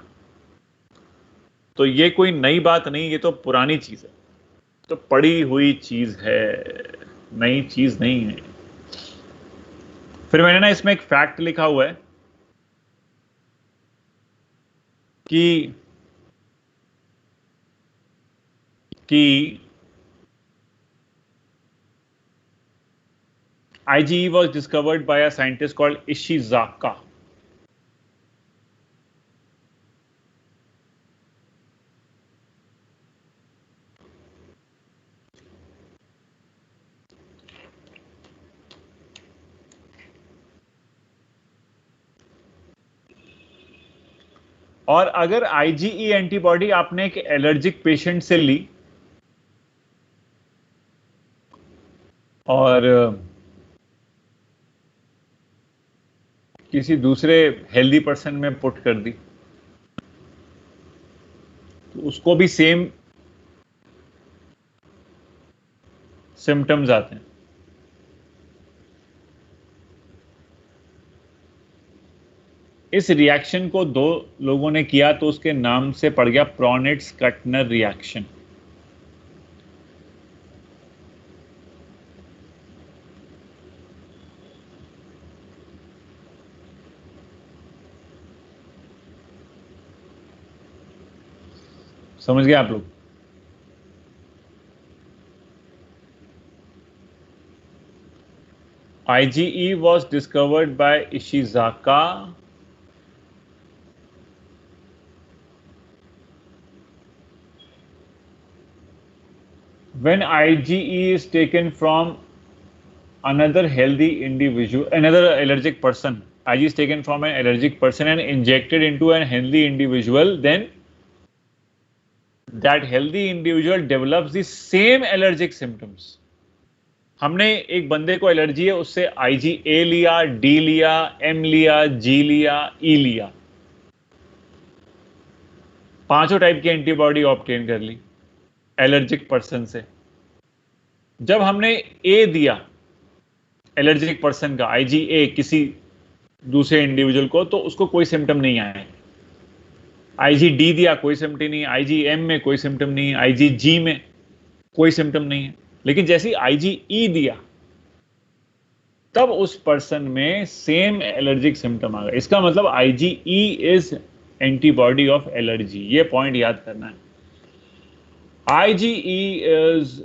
तो ये कोई नई बात नहीं, ये तो पुरानी चीज है, तो पड़ी हुई चीज है, नई चीज नहीं है। फिर मैंने ना इसमें एक फैक्ट लिखा हुआ है कि IgE was discovered by a scientist called Ishizaka. और अगर IgE एंटीबॉडी आपने एक एलर्जिक पेशेंट से ली, और किसी दूसरे हेल्दी पर्सन में पुट कर दी तो उसको भी सेम सिम्टम्स आते हैं। इस रिएक्शन को दो लोगों ने किया तो उसके नाम से पड़ गया प्रॉनेट्स-कटनर रिएक्शन। समझ गए आप लोग? IgE was discovered by Ishizaka when IgE is taken from another healthy individual, another allergic person. IgE is taken from an allergic person and injected into a healthy individual, then that healthy individual develops the same allergic symptoms. हमने एक बंदे को allergy है, उससे IgA लिया, D लिया, M लिया, G लिया, E लिया, पांचों टाइप की एंटीबॉडी ऑब्टेन कर ली एलर्जिक पर्सन से। जब हमने A दिया एलर्जिक पर्सन का, IgA किसी दूसरे इंडिविजुअल को, तो उसको कोई सिम्टम नहीं आए। IgD दिया, कोई सिम्टम नहीं, IgM में कोई सिम्टम नहीं, IgG में कोई सिम्टम नहीं है। लेकिन जैसे IgE दिया तब उस पर्सन में सेम एलर्जिक सिम्टम आ गया। इसका मतलब IgE is antibody of allergy. ये पॉइंट याद करना है। IgE is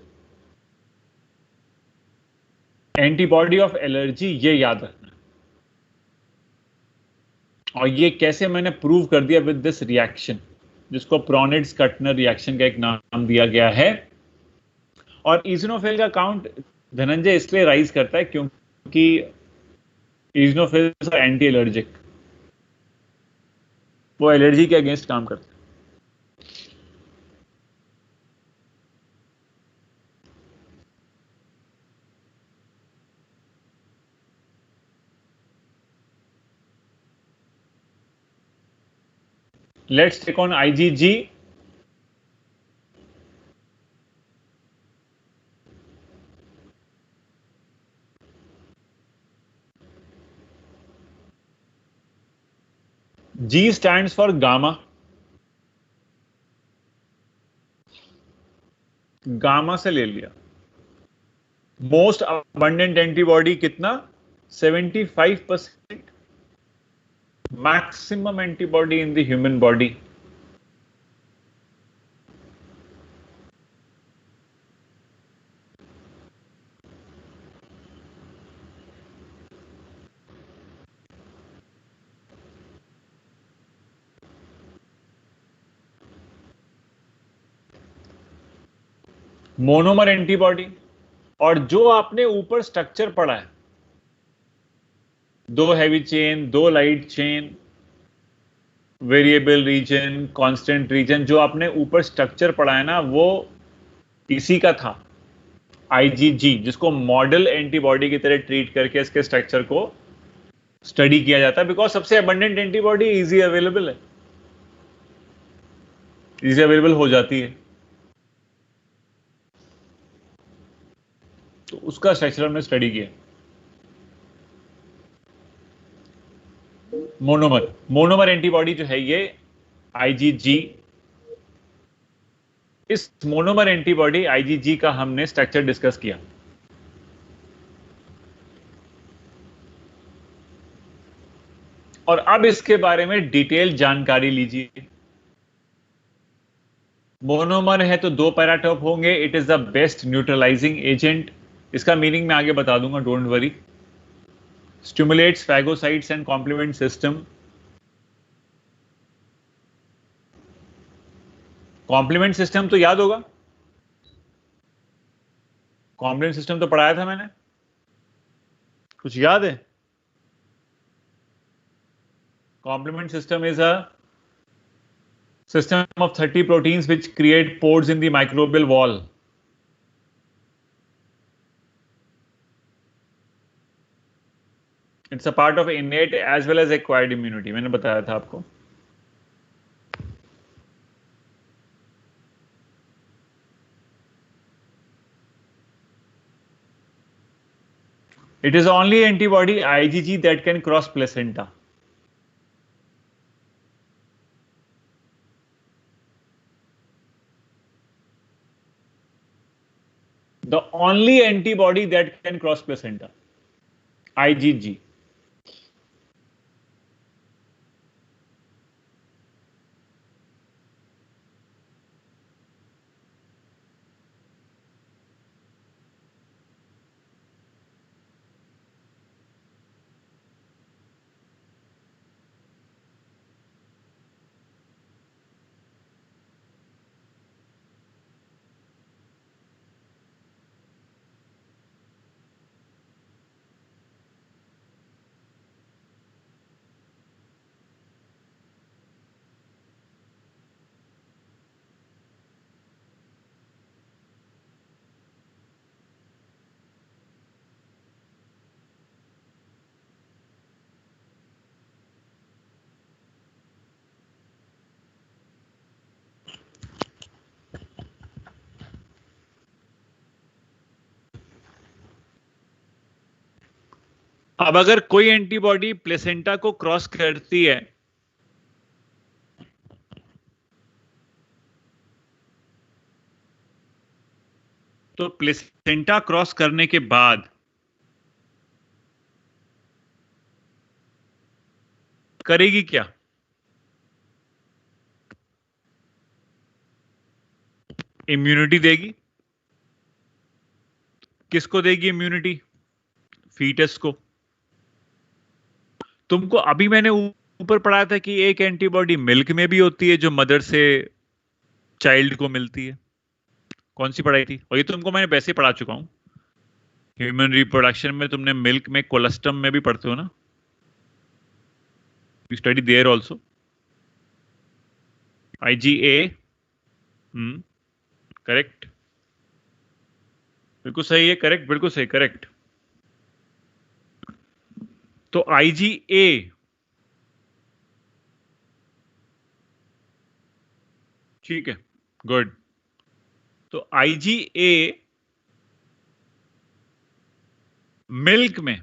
antibody of allergy, ये याद रखना है। और ये कैसे मैंने प्रूव कर दिया विद दिस रिएक्शन, जिसको प्रॉनेट्स-कटनर रिएक्शन का एक नाम दिया गया है। और इजोनोफिल का काउंट धनंजय इसलिए राइज करता है क्योंकि इजोनोफिल्स आर एंटी एलर्जिक, वो एलर्जी के अगेंस्ट काम करते हैं। Let's take on IgG. G stands for gamma. Gamma से ले लिया। मोस्ट अबंडेंट एंटीबॉडी कितना? 75%। Maximum antibody in the human body. Monomer antibody. और जो आपने ऊपर स्ट्रक्चर पढ़ा है, 2 heavy chain, 2 light chain, variable region, constant region, जो आपने ऊपर स्ट्रक्चर पढ़ा है ना, वो इसी का था IgG, जिसको मॉडल एंटीबॉडी की तरह ट्रीट करके इसके स्ट्रक्चर को स्टडी किया जाता है। बिकॉज सबसे अबंडेंट एंटीबॉडी इजी अवेलेबल है, इजी अवेलेबल हो जाती है, तो उसका स्ट्रक्चर हमने स्टडी किया। मोनोमर एंटीबॉडी जो है ये IgG। इस मोनोमर एंटीबॉडी IgG का हमने स्ट्रक्चर डिस्कस किया। और अब इसके बारे में डिटेल जानकारी लीजिए। मोनोमर है तो 2 पैराटॉप होंगे। It is the best neutralizing agent. इसका मीनिंग मैं आगे बता दूंगा, don't worry. Stimulates phagocytes and complement system. Complement system तो याद होगा, कॉम्प्लीमेंट सिस्टम तो पढ़ाया था मैंने, कुछ याद है? Complement system is a system of 30 proteins which create pores in the microbial wall. It's a part of innate as well as acquired immunity, मैंने बताया था आपको. It is only antibody IgG that can cross placenta. The only antibody that can cross placenta, IgG. अब अगर कोई antibody placenta को cross करती है तो प्लेसेंटा क्रॉस करने के बाद करेगी क्या? इम्यूनिटी देगी. किसको देगी इम्यूनिटी? फीटस को. तुमको अभी मैंने ऊपर पढ़ा था कि एक एंटीबॉडी मिल्क में भी होती है जो मदर से चाइल्ड को मिलती है. कौन सी पढ़ाई थी? और ये तुमको मैंने वैसे पढ़ा चुका हूं. ह्यूमन रिप्रोडक्शन में तुमने मिल्क में कोलेस्ट्रम में भी पढ़ते हो ना. You study there also. IgA. Correct. बिल्कुल सही है. करेक्ट. बिल्कुल सही. करेक्ट. तो IgA ठीक है. गुड. तो IgA मिल्क में,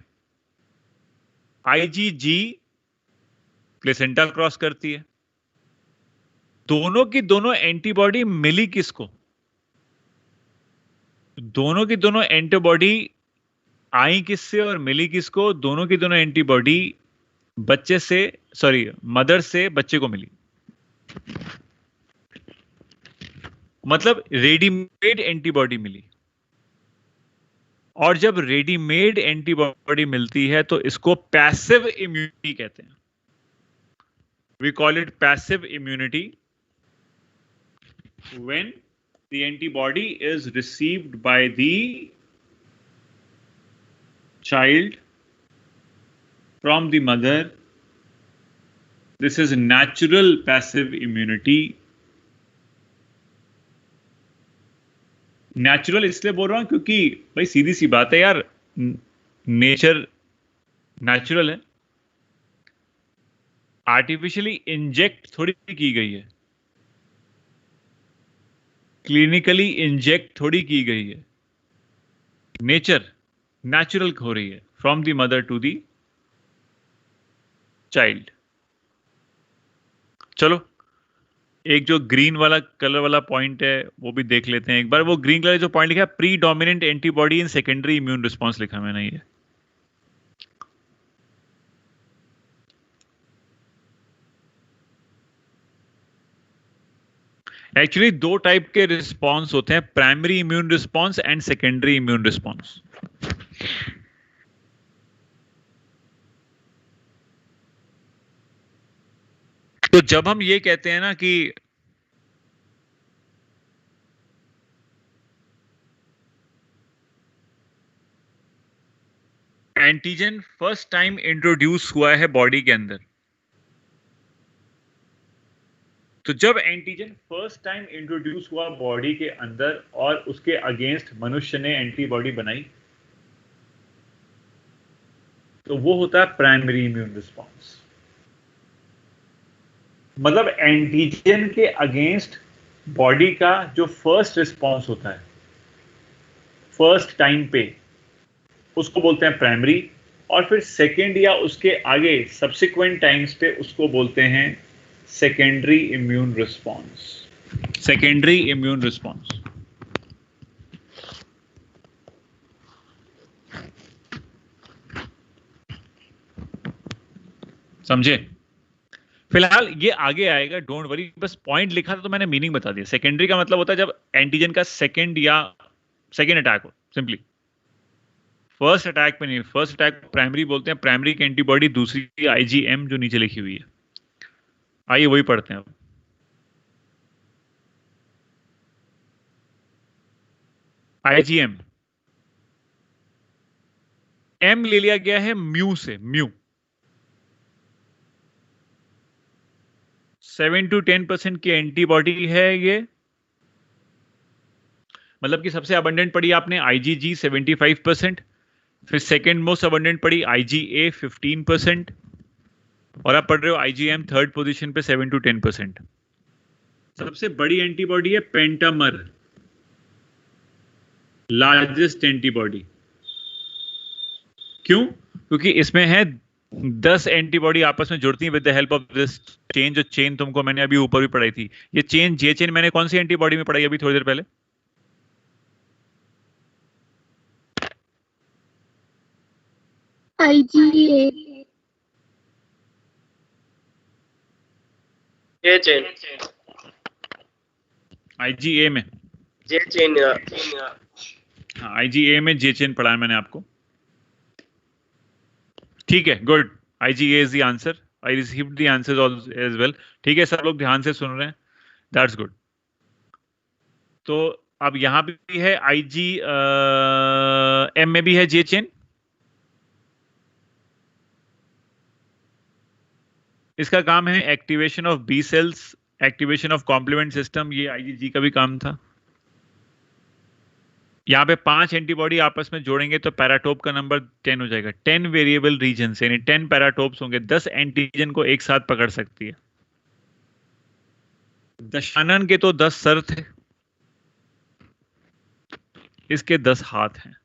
IgG प्लेसेंटा क्रॉस करती है. दोनों की दोनों एंटीबॉडी मिली किसको? दोनों की दोनों एंटीबॉडी आई किससे और मिली किसको? दोनों की दोनों एंटीबॉडी बच्चे से, सॉरी, मदर से बच्चे को मिली. मतलब रेडीमेड एंटीबॉडी मिली. और जब रेडीमेड एंटीबॉडी मिलती है तो इसको पैसिव इम्यूनिटी कहते हैं. We call it passive immunity when the antibody is received by the child from the mother. This is natural passive immunity. Natural इसलिए बोल रहा हूं क्योंकि भाई सीधी सी बात है यार, नेचर नेचुरल है. आर्टिफिशियली इंजेक्ट थोड़ी की गई है. क्लिनिकली इंजेक्ट थोड़ी की गई है. नेचर नेचुरल हो रही है from the mother to the child. चलो एक जो ग्रीन वाला कलर वाला पॉइंट है वो भी देख लेते हैं एक बार. वो ग्रीन कलर जो पॉइंट लिखा है, pre dominant antibody in secondary immune response लिखा मैंने. ये एक्चुअली दो टाइप के रिस्पॉन्स होते हैं, primary immune response and secondary immune response. तो जब हम ये कहते हैं ना कि एंटीजन फर्स्ट टाइम इंट्रोड्यूस हुआ है बॉडी के अंदर, तो जब एंटीजन फर्स्ट टाइम इंट्रोड्यूस हुआ बॉडी के अंदर और उसके अगेंस्ट मनुष्य ने एंटीबॉडी बनाई, तो वो होता है प्राइमरी इम्यून रिस्पॉन्स। मतलब एंटीजन के अगेंस्ट बॉडी का जो फर्स्ट रिस्पॉन्स होता है फर्स्ट टाइम पे, उसको बोलते हैं प्राइमरी, और फिर सेकेंड या उसके आगे सब्सिक्वेंट टाइम्स पे उसको बोलते हैं secondary immune response. Secondary immune response. समझे? फिलहाल ये आगे आएगा, डोंट वरी, बस पॉइंट लिखा था तो मैंने मीनिंग बता दिया। सेकेंडरी का मतलब होता है जब एंटीजन का सेकेंड या सेकेंड अटैक हो, सिंपली। फर्स्ट अटैक पे नहीं, फर्स्ट अटैक प्राइमरी बोलते हैं। प्राइमरी की एंटीबॉडी, दूसरी आईजीएम जो नीचे लिखी हुई है। आइए वही पढ़ते हैं अब। आईजीएम, एम ले लिया गया है म्यू से। म्यू 7 to 10% की एंटीबॉडी है ये। मतलब कि सबसे अबंडेंट पड़ी आपने आईजीजी 75%, फिर सेकेंड मोस्ट अबंडेंट पड़ी आईजीए 15%, और आप पढ़ रहे हो आईजीएम थर्ड पोजीशन पे 7 to 10%। सबसे बड़ी एंटीबॉडी है पेंटामर, लार्जेस्ट एंटीबॉडी। क्यों? क्योंकि इसमें है 10 एंटीबॉडी आपस में जुड़ती हैं with the help of this chain. जो चेन तुमको मैंने अभी ऊपर भी पढ़ाई थी, ये चेन, जे चेन मैंने कौन सी एंटीबॉडी में पढ़ाई अभी थोड़ी देर पहले? IgA. जे चेन, आईजीए में, जे चेन। हाँ आईजीए में जे चेन पढ़ा है मैंने आपको। ठीक है, good. IgA is the answer. I received the answers as well. ठीक है, सब लोग ध्यान से सुन रहे हैं, दैट्स गुड। तो अब यहां भी है आईजी एम में भी है जे चेन। इसका काम है activation of B sales, activation of complement system. ये आईजीजी का भी काम था। यहां पे 5 एंटीबॉडी आपस में जोड़ेंगे तो पैराटोप का नंबर 10 हो जाएगा। 10 वेरिएबल रीजन से, यानी 10 पैराटोप्स होंगे। 10 एंटीजन को एक साथ पकड़ सकती है। दशानन के तो 10 सर थे, इसके 10 हाथ हैं।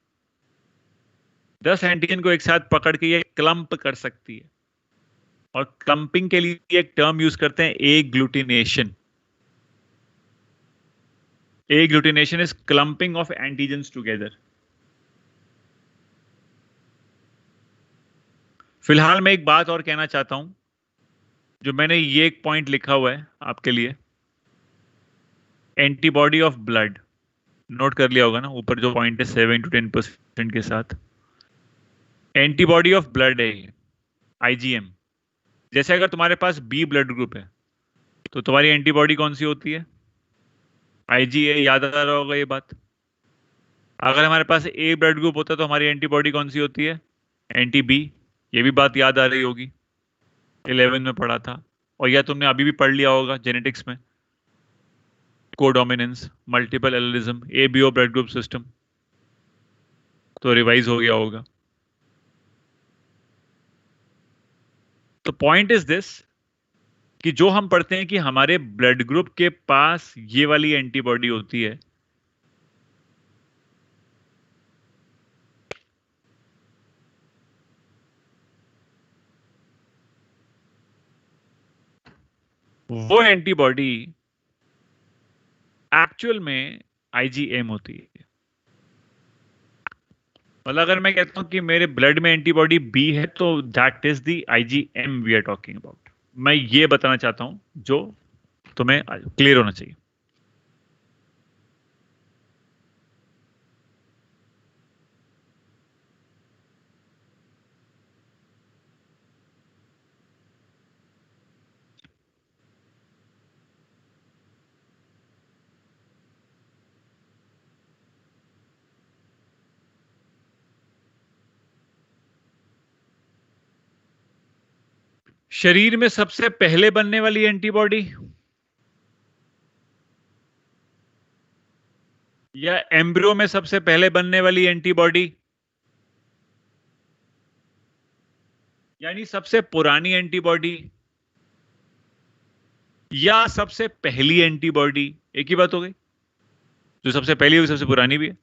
10 एंटीजन को एक साथ पकड़ के ये क्लम्प कर सकती है। और क्लम्पिंग के लिए एक टर्म यूज करते हैं, agglutination. Agglutination is clumping of antigens together. फिलहाल मैं एक बात और कहना चाहता हूं, जो मैंने ये एक पॉइंट लिखा हुआ है आपके लिए, एंटीबॉडी ऑफ ब्लड। नोट कर लिया होगा ना ऊपर जो पॉइंट है 7 to 10% के साथ। एंटीबॉडी ऑफ ब्लड है ये, आईजीएम। जैसे अगर तुम्हारे पास बी ब्लड ग्रुप है तो तुम्हारी एंटीबॉडी कौन सी होती है? आईजीए। याद आ रहा होगा ये बात। अगर हमारे पास ए ब्लड ग्रुप होता है तो हमारी एंटीबॉडी कौन सी होती है? Anti B. ये भी बात याद आ रही होगी, 11 में पढ़ा था, और या तुमने अभी भी पढ़ लिया होगा जेनेटिक्स में, codominance, multiple allelism, ABO blood group system, तो रिवाइज हो गया होगा। तो पॉइंट इज दिस कि जो हम पढ़ते हैं कि हमारे ब्लड ग्रुप के पास ये वाली एंटीबॉडी होती है, वो एंटीबॉडी एक्चुअल में आईजीएम होती है। मतलब अगर मैं कहता हूं कि मेरे ब्लड में एंटीबॉडी बी है तो that is the IgM we are talking about. मैं ये बताना चाहता हूं जो तुम्हें क्लियर होना चाहिए। शरीर में सबसे पहले बनने वाली एंटीबॉडी या एम्ब्रियो में सबसे पहले बनने वाली एंटीबॉडी? यानी सबसे पुरानी एंटीबॉडी या सबसे पहली एंटीबॉडी, एक ही बात हो गई। जो सबसे पहली होगी सबसे पुरानी भी है।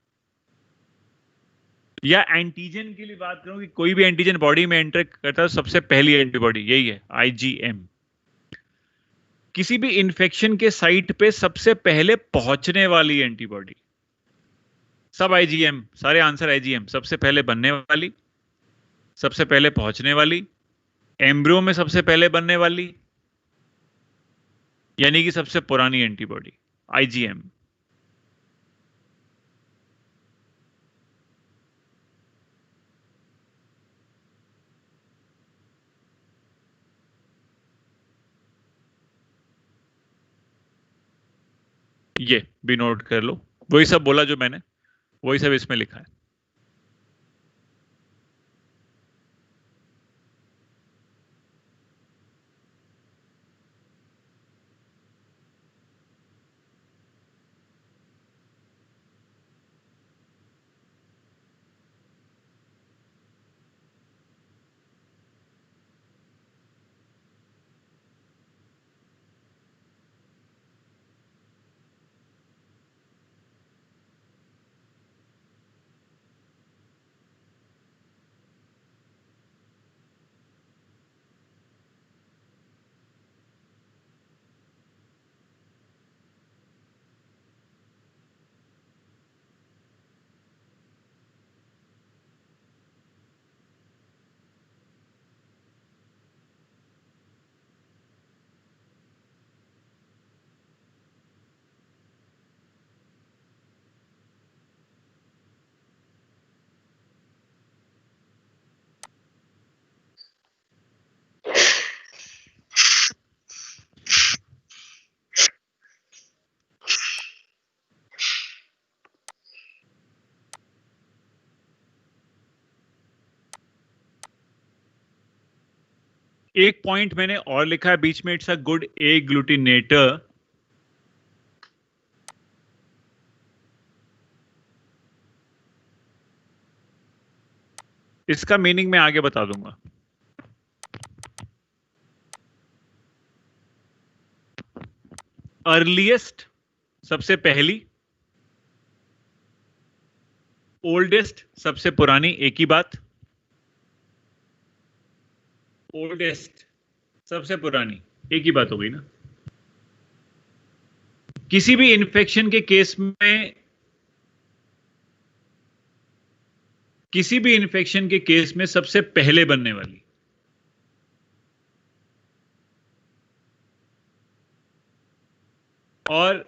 या एंटीजन के लिए बात करूं कि कोई भी एंटीजन बॉडी में एंटर करता है, सबसे पहली एंटीबॉडी यही है, आईजीएम। किसी भी इंफेक्शन के साइट पे सबसे पहले पहुंचने वाली एंटीबॉडी, सब आईजीएम, सारे आंसर आईजीएम। सबसे पहले बनने वाली, सबसे पहले पहुंचने वाली, एम्ब्रियो में सबसे पहले बनने वाली, यानी कि सबसे पुरानी एंटीबॉडी, आईजीएम। ये भी नोट कर लो, वही सब बोला जो मैंने, वही सब इसमें लिखा है। एक पॉइंट मैंने और लिखा है बीच में, इट्स अ गुड एग्लूटिनेटर। इसका मीनिंग मैं आगे बता दूंगा। अर्लीस्ट सबसे पहली, ओल्डेस्ट सबसे पुरानी, एक ही बात। ओल्डेस्ट सबसे पुरानी, एक ही बात हो गई ना। किसी भी इंफेक्शन के केस में, किसी भी इंफेक्शन के केस में सबसे पहले बनने वाली, और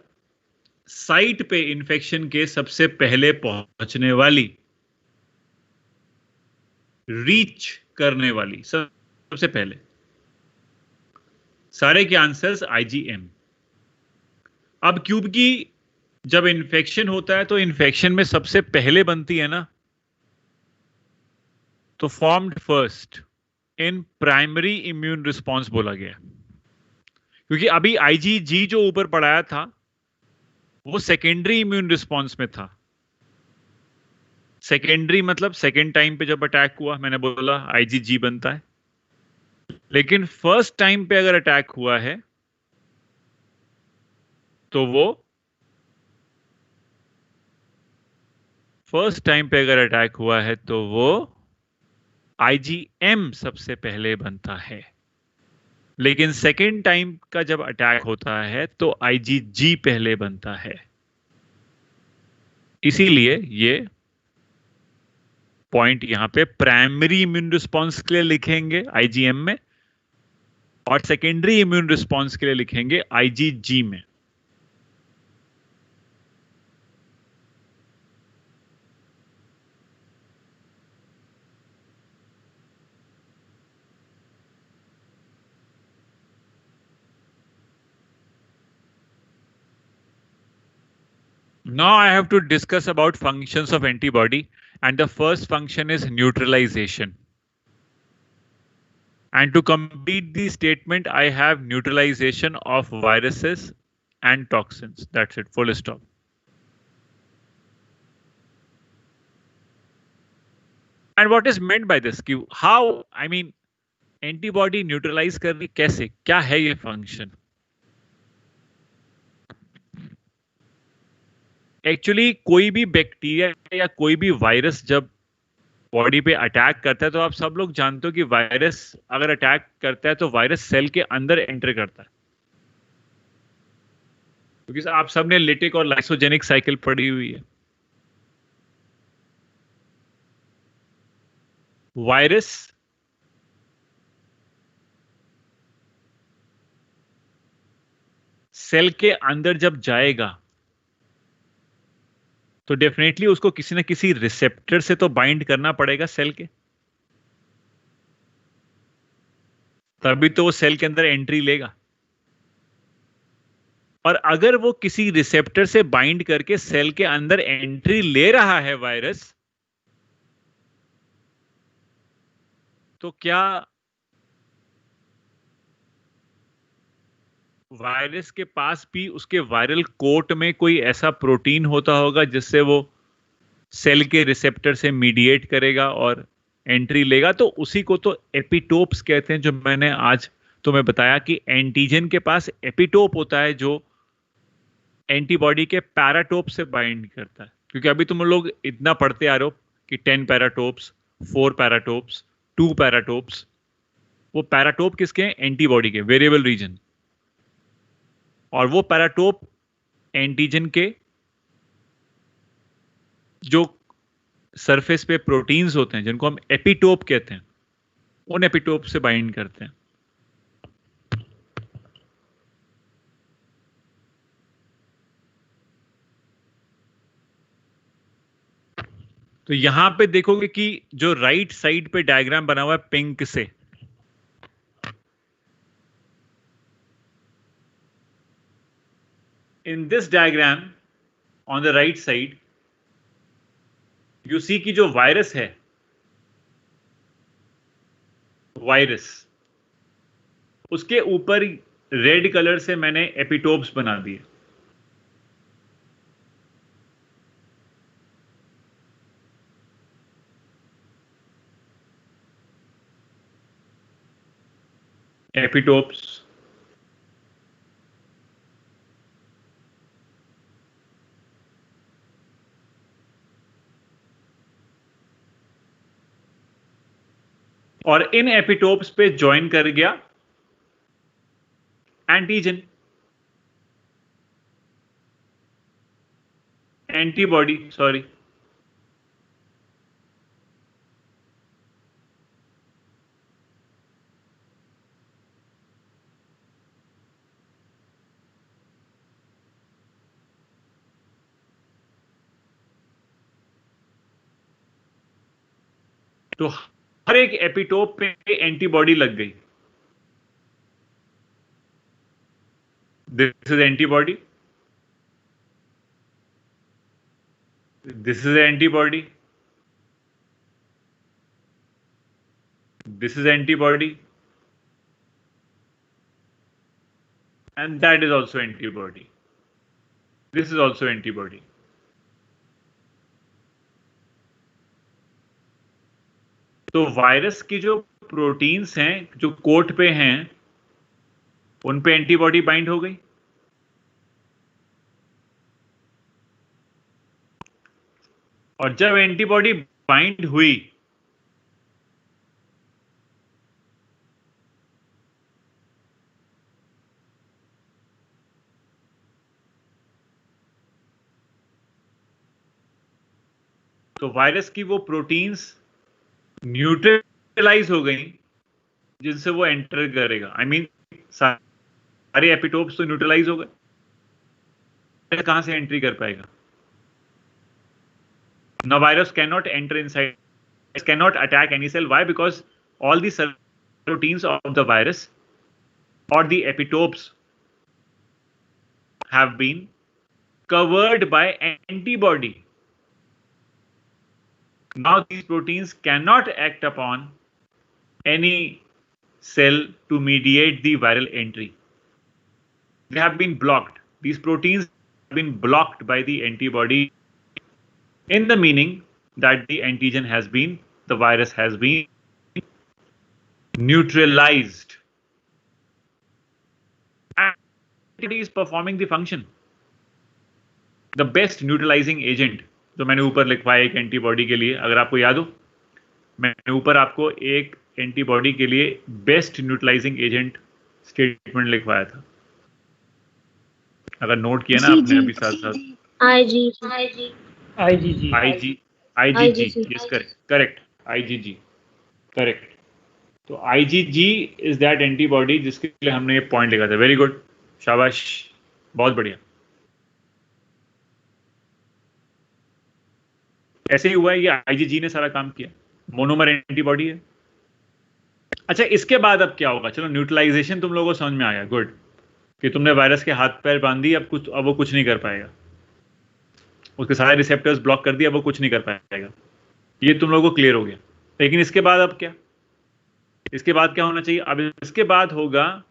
साइट पे इंफेक्शन के सबसे पहले पहुंचने वाली, रीच करने वाली सबसे पहले, सारे के आंसर्स आईजीएम। अब क्योंकि जब इन्फेक्शन होता है तो इन्फेक्शन में सबसे पहले बनती है ना, तो formed first in primary immune response बोला गया, क्योंकि अभी आईजीजी जो ऊपर पढ़ाया था वो सेकेंडरी इम्यून रिस्पॉन्स में था। सेकेंडरी मतलब सेकेंड टाइम पे जब अटैक हुआ, मैंने बोला आईजीजी बनता है। लेकिन फर्स्ट टाइम पे अगर अटैक हुआ है तो वो, फर्स्ट टाइम पे अगर अटैक हुआ है तो वो आईजीएम सबसे पहले बनता है। लेकिन सेकेंड टाइम का जब अटैक होता है तो आईजीजी पहले बनता है। इसीलिए ये पॉइंट यहां पे प्राइमरी इम्यून रिस्पॉन्स के लिए लिखेंगे आईजीएम में, और सेकेंडरी इम्यून रिस्पॉन्स के लिए लिखेंगे आईजीजी में। Now I have to discuss about functions of antibody, and the first function is neutralization. And to complete the statement, I have neutralization of viruses and toxins. That's it, full stop. And what is meant by this? How, I mean, antibody neutralize करनी कैसे, क्या है ये function? Actually कोई भी bacteria या कोई भी वायरस जब बॉडी पे अटैक करता है, तो आप सब लोग जानते हो कि वायरस अगर अटैक करता है तो वायरस सेल के अंदर एंटर करता है, क्योंकि आप सबने लिटिक और लाइसोजेनिक साइकिल पढ़ी हुई है। वायरस सेल के अंदर जब जाएगा तो डेफिनेटली उसको किसी ना किसी रिसेप्टर से तो बाइंड करना पड़ेगा सेल के, तभी तो वो सेल के अंदर एंट्री लेगा। और अगर वो किसी रिसेप्टर से बाइंड करके सेल के अंदर एंट्री ले रहा है वायरस, तो क्या वायरस के पास भी उसके वायरल कोट में कोई ऐसा प्रोटीन होता होगा जिससे वो सेल के रिसेप्टर से मीडिएट करेगा और एंट्री लेगा? तो उसी को तो एपिटोप्स कहते हैं, जो मैंने आज तुम्हें बताया कि एंटीजन के पास एपिटोप होता है जो एंटीबॉडी के पैराटोप से बाइंड करता है। क्योंकि अभी तुम लोग इतना पढ़ते आ रहे हो कि 10 पैराटोप्स, 4 पैराटोप्स, 2 पैराटोप्स। वो पैराटोप किसके हैं? एंटीबॉडी के, वेरिएबल रीजन। और वो पैराटोप एंटीजन के जो सरफेस पे प्रोटीन्स होते हैं, जिनको हम एपिटोप कहते हैं, उन एपिटोप से बाइंड करते हैं। तो यहां पे देखोगे कि जो राइट साइड पे डायग्राम बना हुआ है पिंक से, in this diagram on the right side you see कि जो वायरस है, वायरस, उसके ऊपर रेड कलर से मैंने एपिटोप्स बना दिए। एपिटोप्स और इन एपिटोप्स पे ज्वाइन कर गया एंटीजन, एंटीबॉडी, सॉरी। तो हर एक एपिटोप पे एंटीबॉडी लग गई। This is antibody, this is antibody, this is antibody, and that is also antibody. This is also antibody. तो वायरस की जो प्रोटीन्स हैं जो कोट पे हैं, उन पे एंटीबॉडी बाइंड हो गई। और जब एंटीबॉडी बाइंड हुई तो वायरस की वो प्रोटीन्स न्यूट्रलाइज हो गई जिनसे वो एंटर करेगा। आई मीन सारे एपिटोप्स तो न्यूट्रलाइज हो गए, कहां से एंट्री कर पाएगा? Now virus cannot enter inside, it cannot attack any cell. Why? Because all the cell proteins of the virus or the epitopes have been covered by antibody. Now these proteins cannot act upon any cell to mediate the viral entry. They have been blocked. These proteins have been blocked by the antibody, in the meaning that the antigen has been, the virus has been neutralized and it is performing the function. The best neutralizing agent जो मैंने ऊपर लिखवाया एक antibody के लिए, अगर आपको याद हो, मैंने ऊपर आपको एक एंटीबॉडी के लिए बेस्ट न्यूट्रलाइजिंग एजेंट स्टेटमेंट लिखवाया था, अगर नोट किया ना आपने अभी साथ साथ. IgG, yes, correct, IgG, correct. तो IgG इज दैट एंटीबॉडी जिसके लिए हमने ये पॉइंट लिखा था. वेरी गुड, शाबाश, बहुत बढ़िया. ऐसे ही हुआ है, ये IgG ने सारा काम किया, मोनोमर एंटीबॉडी है. अच्छा, इसके बाद अब क्या होगा? चलो, न्यूट्रलाइजेशन तुम लोगों को समझ में आया, गुड, कि तुमने वायरस के हाथ पैर बांध दी, अब वो कुछ नहीं कर पाएगा, उसके सारे रिसेप्टर्स ब्लॉक कर दिए, अब वो कुछ नहीं कर पाएगा. ये तुम लोगों को क्लियर हो गया. लेकिन इसके बाद अब क्या? इसके बाद क्या होना चाहिए? अब इसके बाद होगा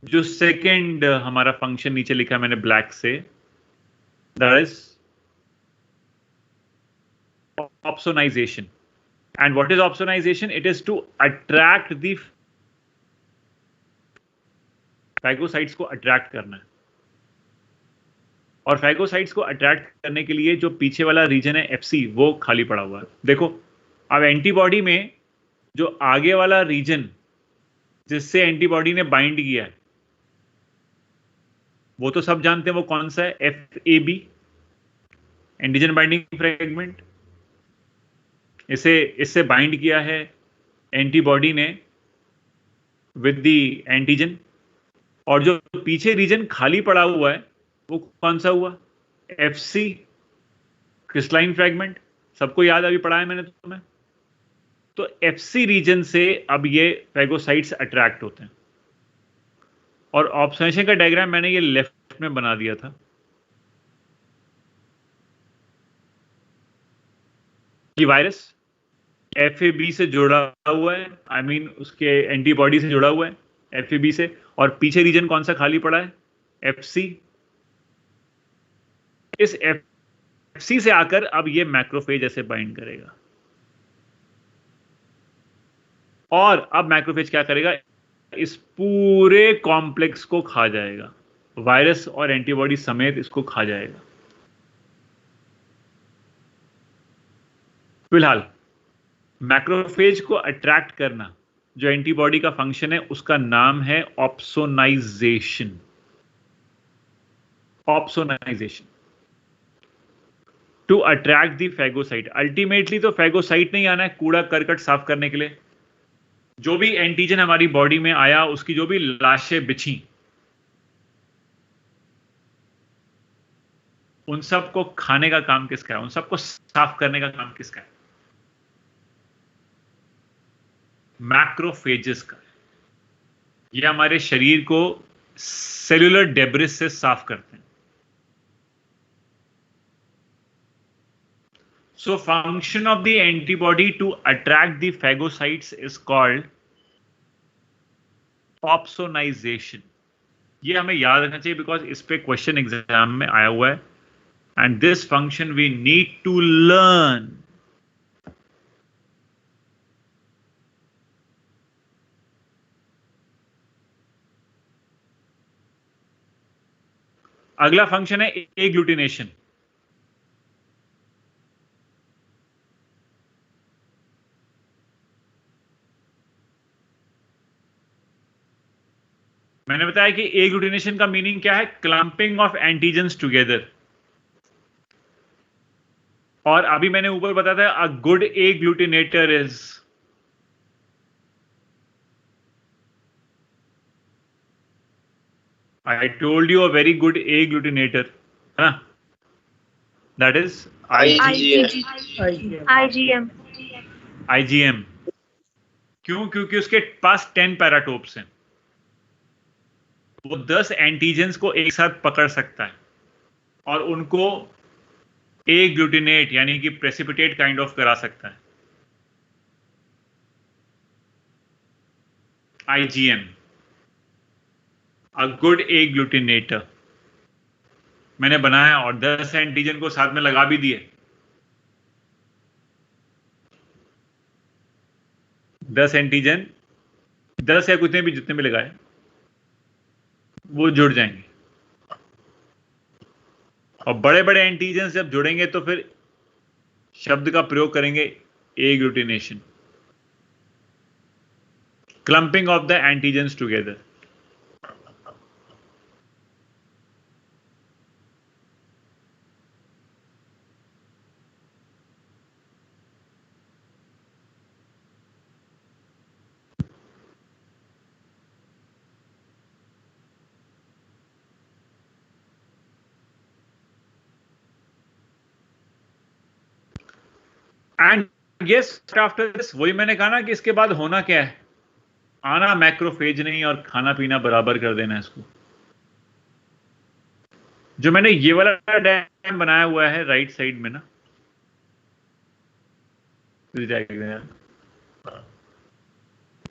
जो सेकंड हमारा फंक्शन नीचे लिखा है मैंने ब्लैक से, that is opsonization. And what is opsonization? It is to attract the phagocytes को attract करना है. और phagocytes को attract करने के लिए जो पीछे वाला रीजन है FC, वो खाली पड़ा हुआ है. देखो, अब एंटीबॉडी में जो आगे वाला रीजन जिससे एंटीबॉडी ने बाइंड किया है, वो तो सब जानते हैं, वो कौन सा है? FAB, antigen binding fragment. इससे बाइंड किया है एंटीबॉडी ने विद द एंटीजन. और जो पीछे रीजन खाली पड़ा हुआ है वो कौन सा हुआ? FC, crystalline fragment. सबको याद अभी पढ़ाया मैंने तुम्हें. तो FC रीजन से अब ये फैगोसाइट्स अट्रैक्ट होते हैं. और ऑब्सर्वेशन का डायग्राम मैंने ये लेफ्ट में बना दिया था कि वायरस FAB से जुड़ा हुआ है, आई मीन उसके एंटीबॉडी से जुड़ा हुआ है FAB से, और पीछे रीजन कौन सा खाली पड़ा है? FC. इस FC से आकर अब ये मैक्रोफेज ऐसे बाइंड करेगा, और अब मैक्रोफेज क्या करेगा? इस पूरे कॉम्प्लेक्स को खा जाएगा, वायरस और एंटीबॉडी समेत इसको खा जाएगा. फिलहाल मैक्रोफेज को अट्रैक्ट करना जो एंटीबॉडी का फंक्शन है, उसका नाम है opsonization. Opsonization to attract the phagocyte. Ultimately तो फैगोसाइट नहीं आना है कूड़ा करकट साफ करने के लिए. जो भी एंटीजन हमारी बॉडी में आया, उसकी जो भी लाशें बिछी, उन सबको खाने का काम किसका है? उन सबको साफ करने का काम किसका है? मैक्रोफेजेस का. ये हमारे शरीर को सेल्यूलर डेब्रिस से साफ करते हैं. So function of the antibody to attract the phagocytes is called opsonization. ये हमें याद रखना चाहिए बिकॉज इस पे क्वेश्चन एग्जाम में आया हुआ है. And this function we need to learn. अगला फंक्शन है एग्लूटिनेशन. मैंने बताया कि एग्लूटिनेशन का मीनिंग क्या है? Clumping of antigens together. और अभी मैंने ऊपर बताया था a good agglutinator is I told you a very good agglutinator, huh? That is IgM. क्यों? क्योंकि उसके पास 10 पैराटोप्स हैं. वो 10 एंटीजेंस को एक साथ पकड़ सकता है और उनको एग्लूटिनेट यानी कि प्रेसिपिटेट काइंड ऑफ करा सकता है. IgM, a good agglutinator. मैंने बनाया और 10 एंटीजन को साथ में लगा भी दिए. 10 एंटीजन, 10 या कुछ भी जितने भी लगाए वो जुड़ जाएंगे। और बड़े बड़े एंटीजन जब जुड़ेंगे तो फिर शब्द का प्रयोग करेंगे agglutination, clumping of the antigens together. And yes, after this, वही मैंने कहा ना कि इसके बाद होना क्या है, आना मैक्रोफेज नहीं और खाना पीना बराबर कर देना इसको। जो मैंने ये वाला डायग्राम बनाया हुआ है राइट साइड में ना,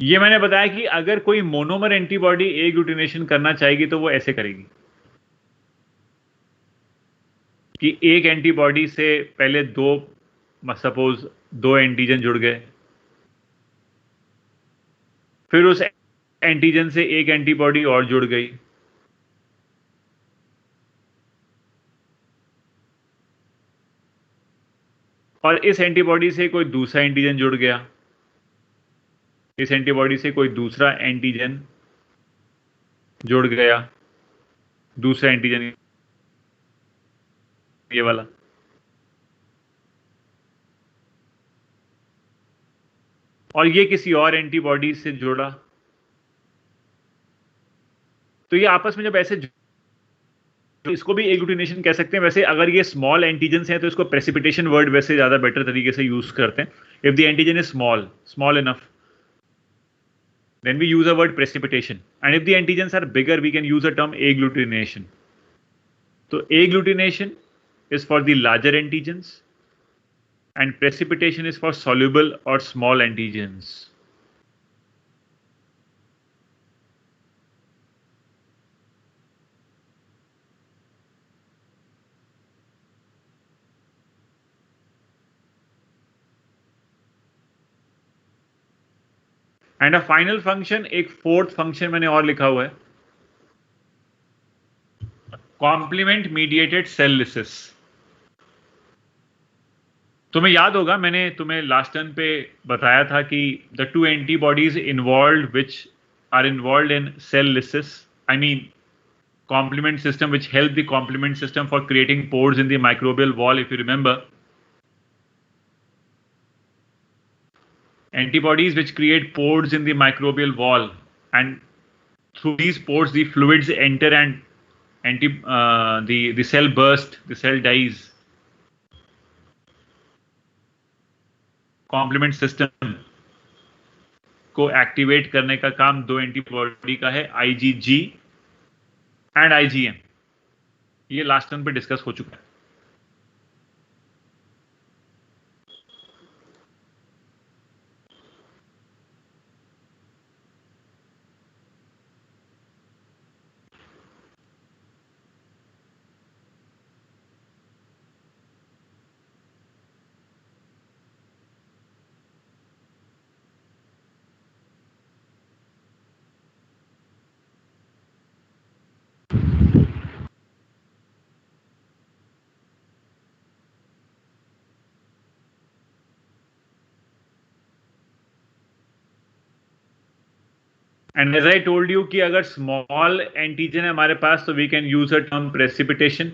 ये मैंने बताया कि अगर कोई मोनोमर एंटीबॉडी एग्लूटिनेशन करना चाहेगी तो वो ऐसे करेगी कि एक एंटीबॉडी से पहले सपोज दो एंटीजन जुड़ गए, फिर उस एंटीजन से एक एंटीबॉडी और जुड़ गई, और इस एंटीबॉडी से कोई दूसरा एंटीजन जुड़ गया, इस एंटीबॉडी से कोई दूसरा एंटीजन जुड़ गया, दूसरा एंटीजन ये वाला, और ये किसी और एंटीबॉडी से जुड़ा। तो ये आपस में जब ऐसे इसको भी एग्लूटिनेशन कह सकते हैं। वैसे अगर ये स्मॉल एंटीजन्स हैं तो इसको प्रेसिपिटेशन वर्ड वैसे ज्यादा बेटर तरीके से यूज करते हैं। If the antigen is small enough, then we use a word precipitation, and if the antigens are bigger we can use a term agglutination. So agglutination is for the larger antigens and precipitation is for soluble or small antigens. And a final function, एक fourth function मैंने और लिखा हुआ है, complement mediated cell lysis. तुम्हें याद होगा मैंने तुम्हें लास्ट टर्न पे बताया था कि the two antibodies involve which are involve in cell lysis, I mean complement system which help the complement system for creating pores in the microbial wall. If you remember, antibodies which create pores in the microbial wall, and through these pores the fluids enter and the cell burst, the cell dies. complement system को activate करने का काम दो antibody का है, IgG and IgM। ये last turn पे discuss हो चुका है। And as I told you कि अगर स्मॉल एंटीजन है हमारे पास तो we can use a term precipitation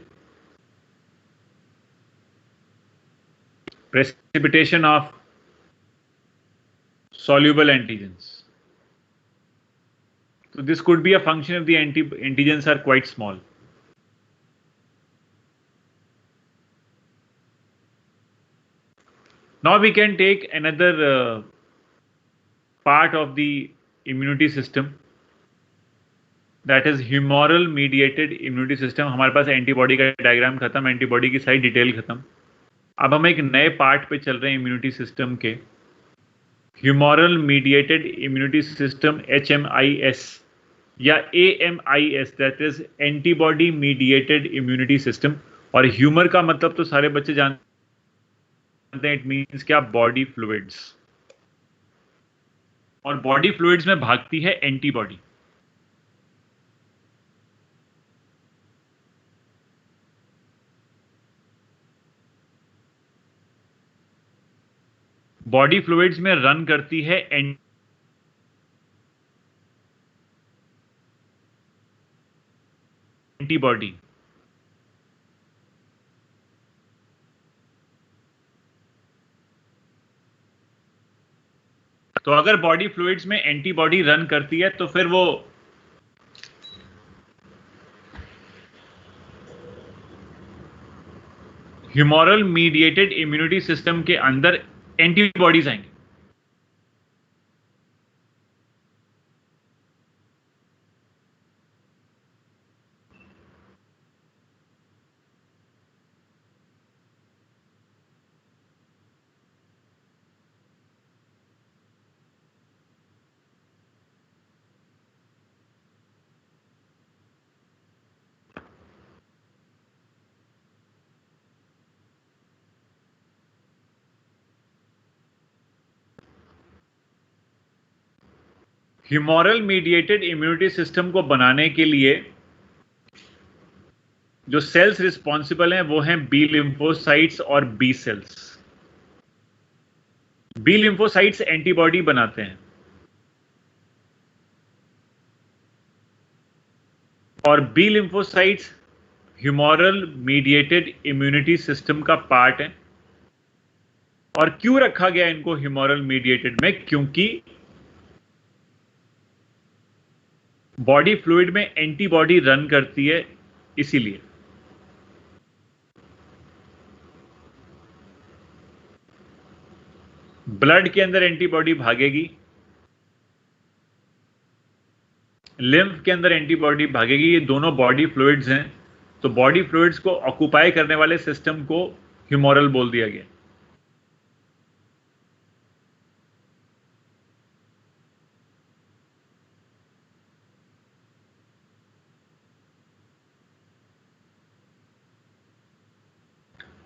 of soluble antigens. So this could be a function if the antigens are quite small. Now we can take another part of the immunity system, that is humoral mediated immunity system. हमारे पास antibody का diagram खत्म, antibody की सारी detail खत्म। अब हम एक नए पार्ट पे चल रहे हैं इम्यूनिटी सिस्टम के, humoral mediated immunity system, HMIS या AMIS, that is antibody mediated immunity system. और ह्यूमर का मतलब तो सारे बच्चे जानते हैं, इट मींस क्या, बॉडी फ्लूइड्स। और बॉडी फ्लूइड्स में भागती है एंटीबॉडी। बॉडी फ्लूइड्स में रन करती है एंटीबॉडी। तो अगर बॉडी फ्लूइड्स में एंटीबॉडी रन करती है तो फिर वो ह्यूमोरल मीडिएटेड इम्यूनिटी सिस्टम के अंदर एंटीबॉडीज आएंगे। ह्यूमोरल मीडिएटेड इम्यूनिटी सिस्टम को बनाने के लिए जो सेल्स रिस्पॉन्सिबल हैं वो हैं बी लिम्फोसाइट्स और B cells. B lymphocytes antibody बनाते हैं और B lymphocytes humoral mediated immunity system का पार्ट है। और क्यों रखा गया इनको ह्यूमोरल मीडिएटेड में? क्योंकि बॉडी फ्लूइड में एंटीबॉडी रन करती है, इसीलिए। ब्लड के अंदर एंटीबॉडी भागेगी, लिम्फ के अंदर एंटीबॉडी भागेगी। ये दोनों बॉडी फ्लूइड्स हैं, तो बॉडी फ्लूइड्स को ऑक्युपाई करने वाले सिस्टम को ह्यूमोरल बोल दिया गया।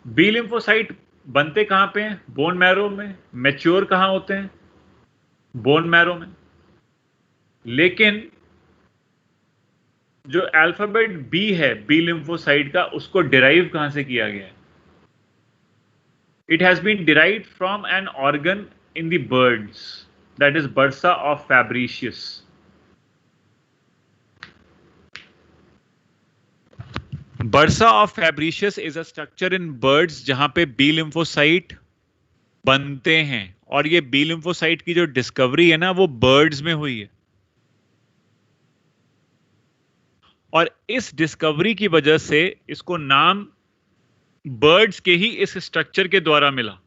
बी लिम्फोसाइट बनते कहां पे हैं? बोन मैरो में। मैच्योर कहां होते हैं? बोन मैरो में। लेकिन जो अल्फाबेट बी है बी लिम्फोसाइट का, उसको डिराइव कहां से किया गया है? It has been derived from an organ in the birds, that is bursa of Fabricius. Bursa of Fabricius is a structure in birds जहां पे बी लिम्फोसाइट बनते हैं। और ये बी लिम्फोसाइट की जो डिस्कवरी है ना, वो बर्ड्स में हुई है। और इस डिस्कवरी की वजह से इसको नाम बर्ड्स के ही इस स्ट्रक्चर के द्वारा मिला।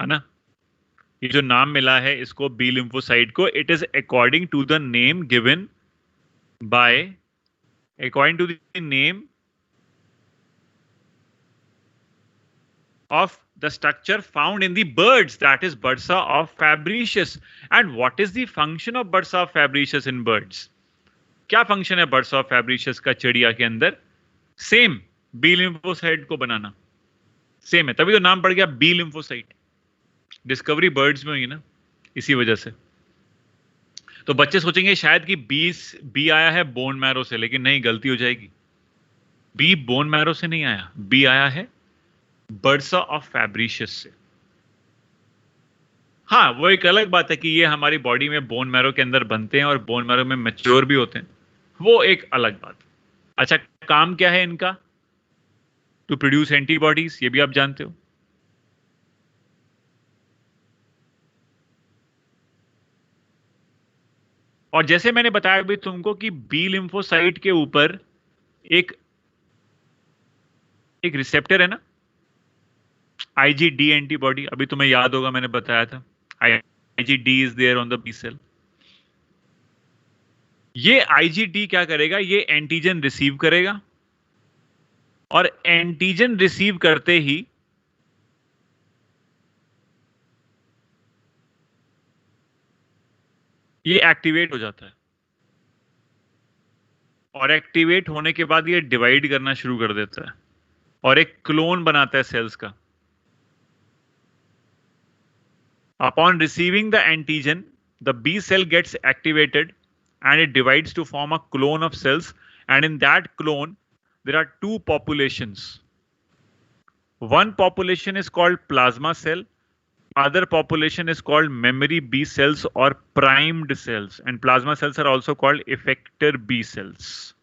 है ना? ये जो नाम मिला है इसको बी लिम्फोसाइट को, it is according to the name given by according to the name of the structure found in the birds, that is bursa of fabricius. And what is the function of bursa of fabricius in birds? क्या function है bursa of fabricius का चिड़िया के अंदर? Same B lymphocyte को बनाना, same है, तभी तो नाम पड़ गया बी लिम्फोसाइट। डिस्कवरी बर्ड्स में हुई ना, इसी वजह से। तो बच्चे सोचेंगे शायद कि बी आया है बोन मैरो से, लेकिन नहीं, गलती हो जाएगी। बी बोन मैरो से नहीं आया, बी आया है बर्सा ऑफ फैब्रिशियस से। हाँ, वो एक अलग बात है कि ये हमारी बॉडी में बोन मैरो के अंदर बनते हैं और बोन मैरो में मैच्योर भी होते हैं, वो एक अलग बात। अच्छा, काम क्या है इनका? टू प्रोड्यूस एंटीबॉडीज, ये भी आप जानते हो। और जैसे मैंने बताया भी तुमको कि बी लिम्फोसाइट के ऊपर एक रिसेप्टर है ना, IgD एंटीबॉडी। अभी तुम्हें याद होगा, मैंने बताया था IgD is there on the B cell. ये IgD क्या करेगा? ये एंटीजन रिसीव करेगा, और एंटीजन रिसीव करते ही ये एक्टिवेट हो जाता है, और एक्टिवेट होने के बाद ये डिवाइड करना शुरू कर देता है। और एक क्लोन बनाता है सेल्स का. Upon receiving the antigen, the B cell gets activated and it divides to form a clone of cells. And in that clone, there are two populations. One population is called plasma cell. Other population is called memory B cells or primed cells. And plasma cells are also called effector B cells.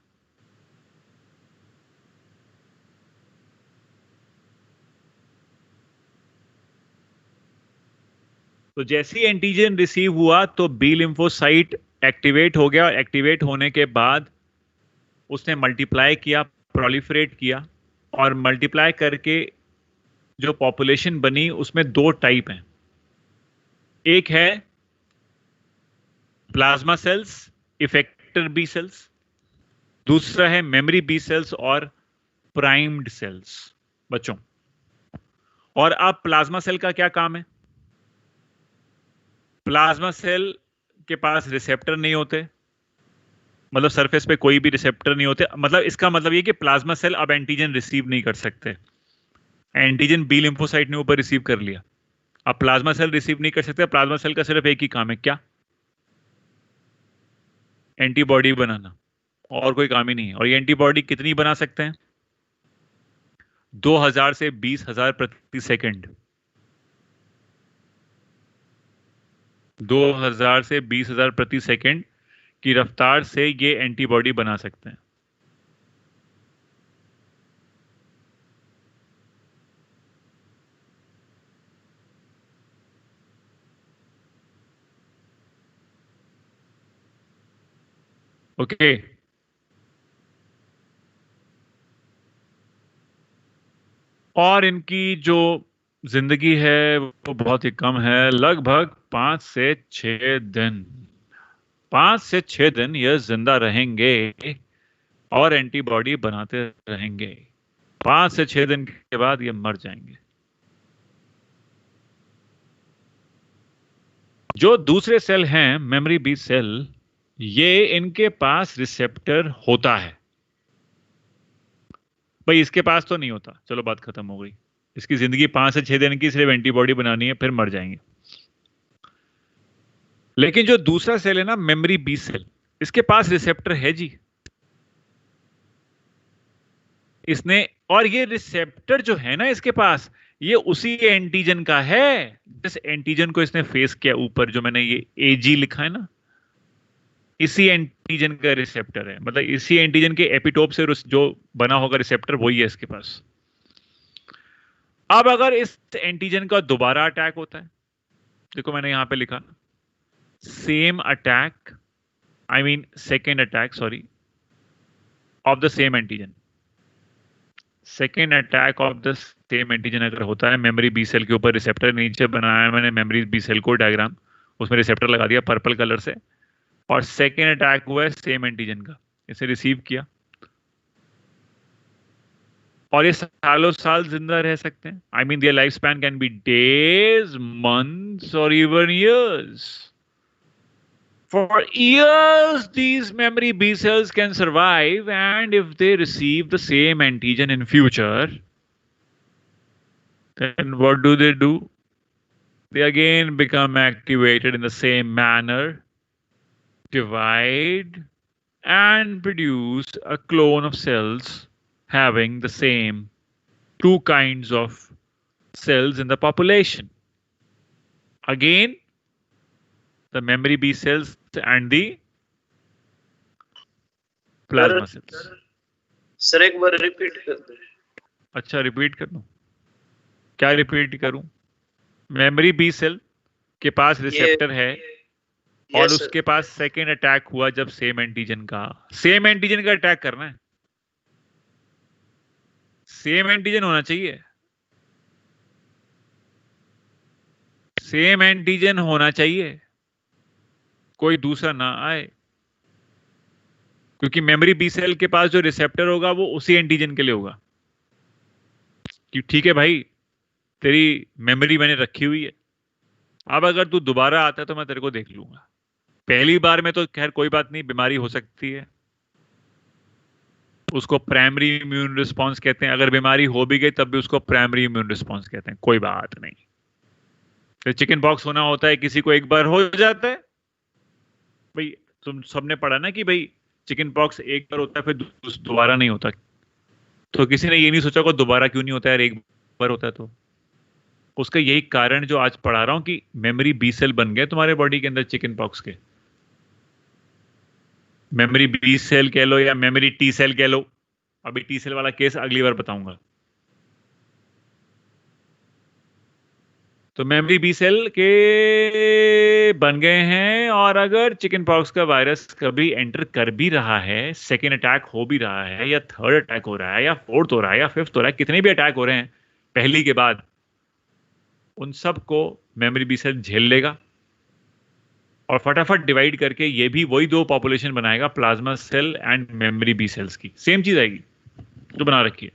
तो जैसे ही antigen receive हुआ तो B lymphocyte activate हो गया और activate होने के बाद उसने मल्टीप्लाई किया, प्रोलिफरेट किया और मल्टीप्लाई करके जो पॉपुलेशन बनी उसमें दो टाइप हैं. एक है plasma cells, effector B cells. दूसरा है मेमोरी बी सेल्स और प्राइम्ड सेल्स. बच्चों, और अब प्लाज्मा सेल का क्या काम है? प्लाज्मा सेल के पास रिसेप्टर नहीं होते, मतलब सरफेस पे कोई भी रिसेप्टर नहीं होते. मतलब इसका मतलब ये कि प्लाज्मा सेल अब एंटीजन रिसीव नहीं कर सकते. एंटीजन बी लिम्फोसाइट ने ऊपर रिसीव कर लिया, अब प्लाज्मा सेल रिसीव नहीं कर सकते. प्लाज्मा सेल का सिर्फ एक ही काम है, क्या? एंटीबॉडी बनाना, और कोई काम ही नहीं है. और ये एंटीबॉडी कितनी बना सकते हैं? 2000 से 20,000 प्रति सेकंड. 2000 से 20,000 प्रति सेकंड की रफ्तार से ये एंटीबॉडी बना सकते हैं. ओके. और इनकी जो जिंदगी है वो बहुत ही कम है, लगभग 5 से 6 दिन. 5 से 6 दिन ये जिंदा रहेंगे और एंटीबॉडी बनाते रहेंगे. 5 से 6 दिन के बाद ये मर जाएंगे. जो दूसरे सेल हैं, मेमोरी बी सेल, ये इनके पास रिसेप्टर होता है. भाई इसके पास तो नहीं होता, चलो बात खत्म हो गई. इसकी जिंदगी 5 से 6 दिन की, सिर्फ एंटीबॉडी बनानी है, फिर मर जाएंगे. लेकिन जो दूसरा सेल है ना, मेमोरी बी सेल, इसके पास रिसेप्टर है जी. इसने, और ये रिसेप्टर जो है ना इसके पास, ये उसी एंटीजन का है जिस एंटीजन को इसने फेस किया ऊपर, जो मैंने ये एजी लिखा है ना, इसी एंटीजन का रिसेप्टर है. मतलब इसी एंटीजन के एपिटोप से जो बना होगा रिसेप्टर, वही है इसके पास. अब अगर इस एंटीजन का दोबारा अटैक होता है, देखो मैंने यहां पे लिखा same attack, I mean second attack, sorry, of the same antigen. Second attack of the same antigen अगर होता है, मेमोरी बी सेल के ऊपर रिसेप्टर नीचे बनाया मैंने, मेमोरी बी सेल को डायग्राम, उसमें रिसेप्टर लगा दिया पर्पल कलर से, और सेकेंड अटैक हुआ है सेम एंटीजन का, इसे रिसीव किया, और ये सालों साल जिंदा रह सकते हैं. I mean their life span can be days, months और even years. For years, these memory B cells can survive, and if they receive the same antigen in future, then what do? They again become activated in the same manner, divide, and produce a clone of cells having the same two kinds of cells in the population. Again, the memory B cells and the plasma cells. Sir एक बार repeat कर दो. अच्छा, repeat कर दूं? क्या repeat करूं? Memory B cell के पास receptor है, और उसके पास सेकेंड अटैक हुआ जब सेम एंटीजन का अटैक करना है. सेम एंटीजन होना चाहिए, सेम एंटीजन होना चाहिए, कोई दूसरा ना आए, क्योंकि मेमोरी बी सेल के पास जो रिसेप्टर होगा वो उसी एंटीजन के लिए होगा. कि ठीक है भाई, तेरी मेमोरी मैंने रखी हुई है, अब अगर तू दोबारा आता है तो मैं तेरे को देख लूंगा. पहली बार में तो खैर कोई बात नहीं, बीमारी हो सकती है, उसको प्राइमरी इम्यून रिस्पॉन्स कहते हैं। अगर बीमारी हो भी गई तब भी उसको प्राइमरी इम्यून रिस्पॉन्स कहते हैं, कोई बात नहीं। तो चिकन पॉक्स होना होता है, किसी को एक बार हो जाता है भाई, तुम सबने पढ़ा ना कि भाई चिकन पॉक्स एक बार होता है फिर दोबारा नहीं होता। तो किसी ने ये नहीं सोचा को दोबारा क्यों नहीं होता है, एक बार होता है। तो उसका यही कारण जो आज पढ़ा रहा हूं कि मेमोरी बी सेल बन गए तुम्हारे बॉडी के अंदर चिकन पॉक्स के। मेमोरी बी सेल कह लो या मेमोरी टी सेल कह लो, अभी टी सेल वाला केस अगली बार बताऊंगा। तो मेमोरी बी सेल के बन गए हैं, और अगर चिकन पॉक्स का वायरस कभी एंटर कर भी रहा है, सेकेंड अटैक हो भी रहा है या थर्ड अटैक हो रहा है या फोर्थ हो रहा है या फिफ्थ हो रहा है, कितने भी अटैक हो रहे हैं पहली के बाद, उन सब को मेमोरी बी सेल झेल लेगा और फटाफट डिवाइड करके ये भी वही दो पॉपुलेशन बनाएगा, plasma cell and memory B cells की। सेम चीज आएगी जो बना रखी है,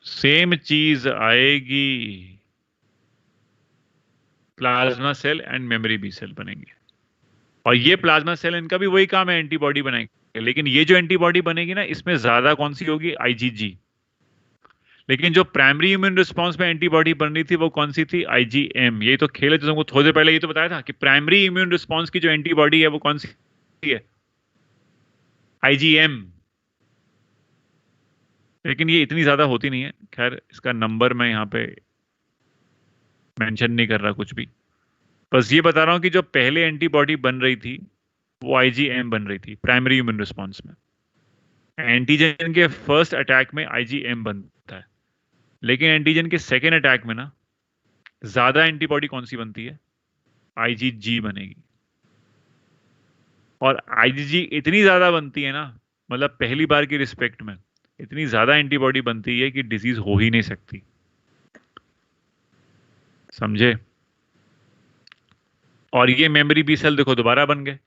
सेम चीज आएगी, plasma cell and memory B cell बनेंगे। और ये प्लाज्मा सेल इनका भी वही काम है, एंटीबॉडी बनाएंगे। लेकिन ये जो एंटीबॉडी बनेगी ना, इसमें ज्यादा कौन सी होगी, आईजीजी। लेकिन जो प्राइमरी इम्यून रिस्पांस में एंटीबॉडी बन रही थी वो कौन सी थी, आईजीएम। यही तो खेल है, जो तुमको थोड़ी देर पहले ये तो बताया था कि प्राइमरी इम्यून रिस्पांस की जो एंटीबॉडी है वो कौन सी है, आईजीएम। लेकिन ये इतनी ज्यादा होती नहीं है, खैर इसका नंबर मैं यहाँ पे मेंशन नहीं कर रहा कुछ भी, बस ये बता रहा हूं कि जो पहले एंटीबॉडी बन रही थी वो आईजीएम बन रही थी प्राइमरी इम्यून रिस्पांस में। एंटीजन के फर्स्ट अटैक में आईजीएम बनता है, लेकिन एंटीजन के सेकेंड अटैक में ना ज्यादा एंटीबॉडी कौन सी बनती है, आईजीजी बनेगी। और आईजीजी इतनी ज्यादा बनती है ना, मतलब पहली बार की रिस्पेक्ट में इतनी ज्यादा एंटीबॉडी बनती है कि डिजीज हो ही नहीं सकती, समझे। और ये मेमोरी बी सेल देखो दोबारा बन गए।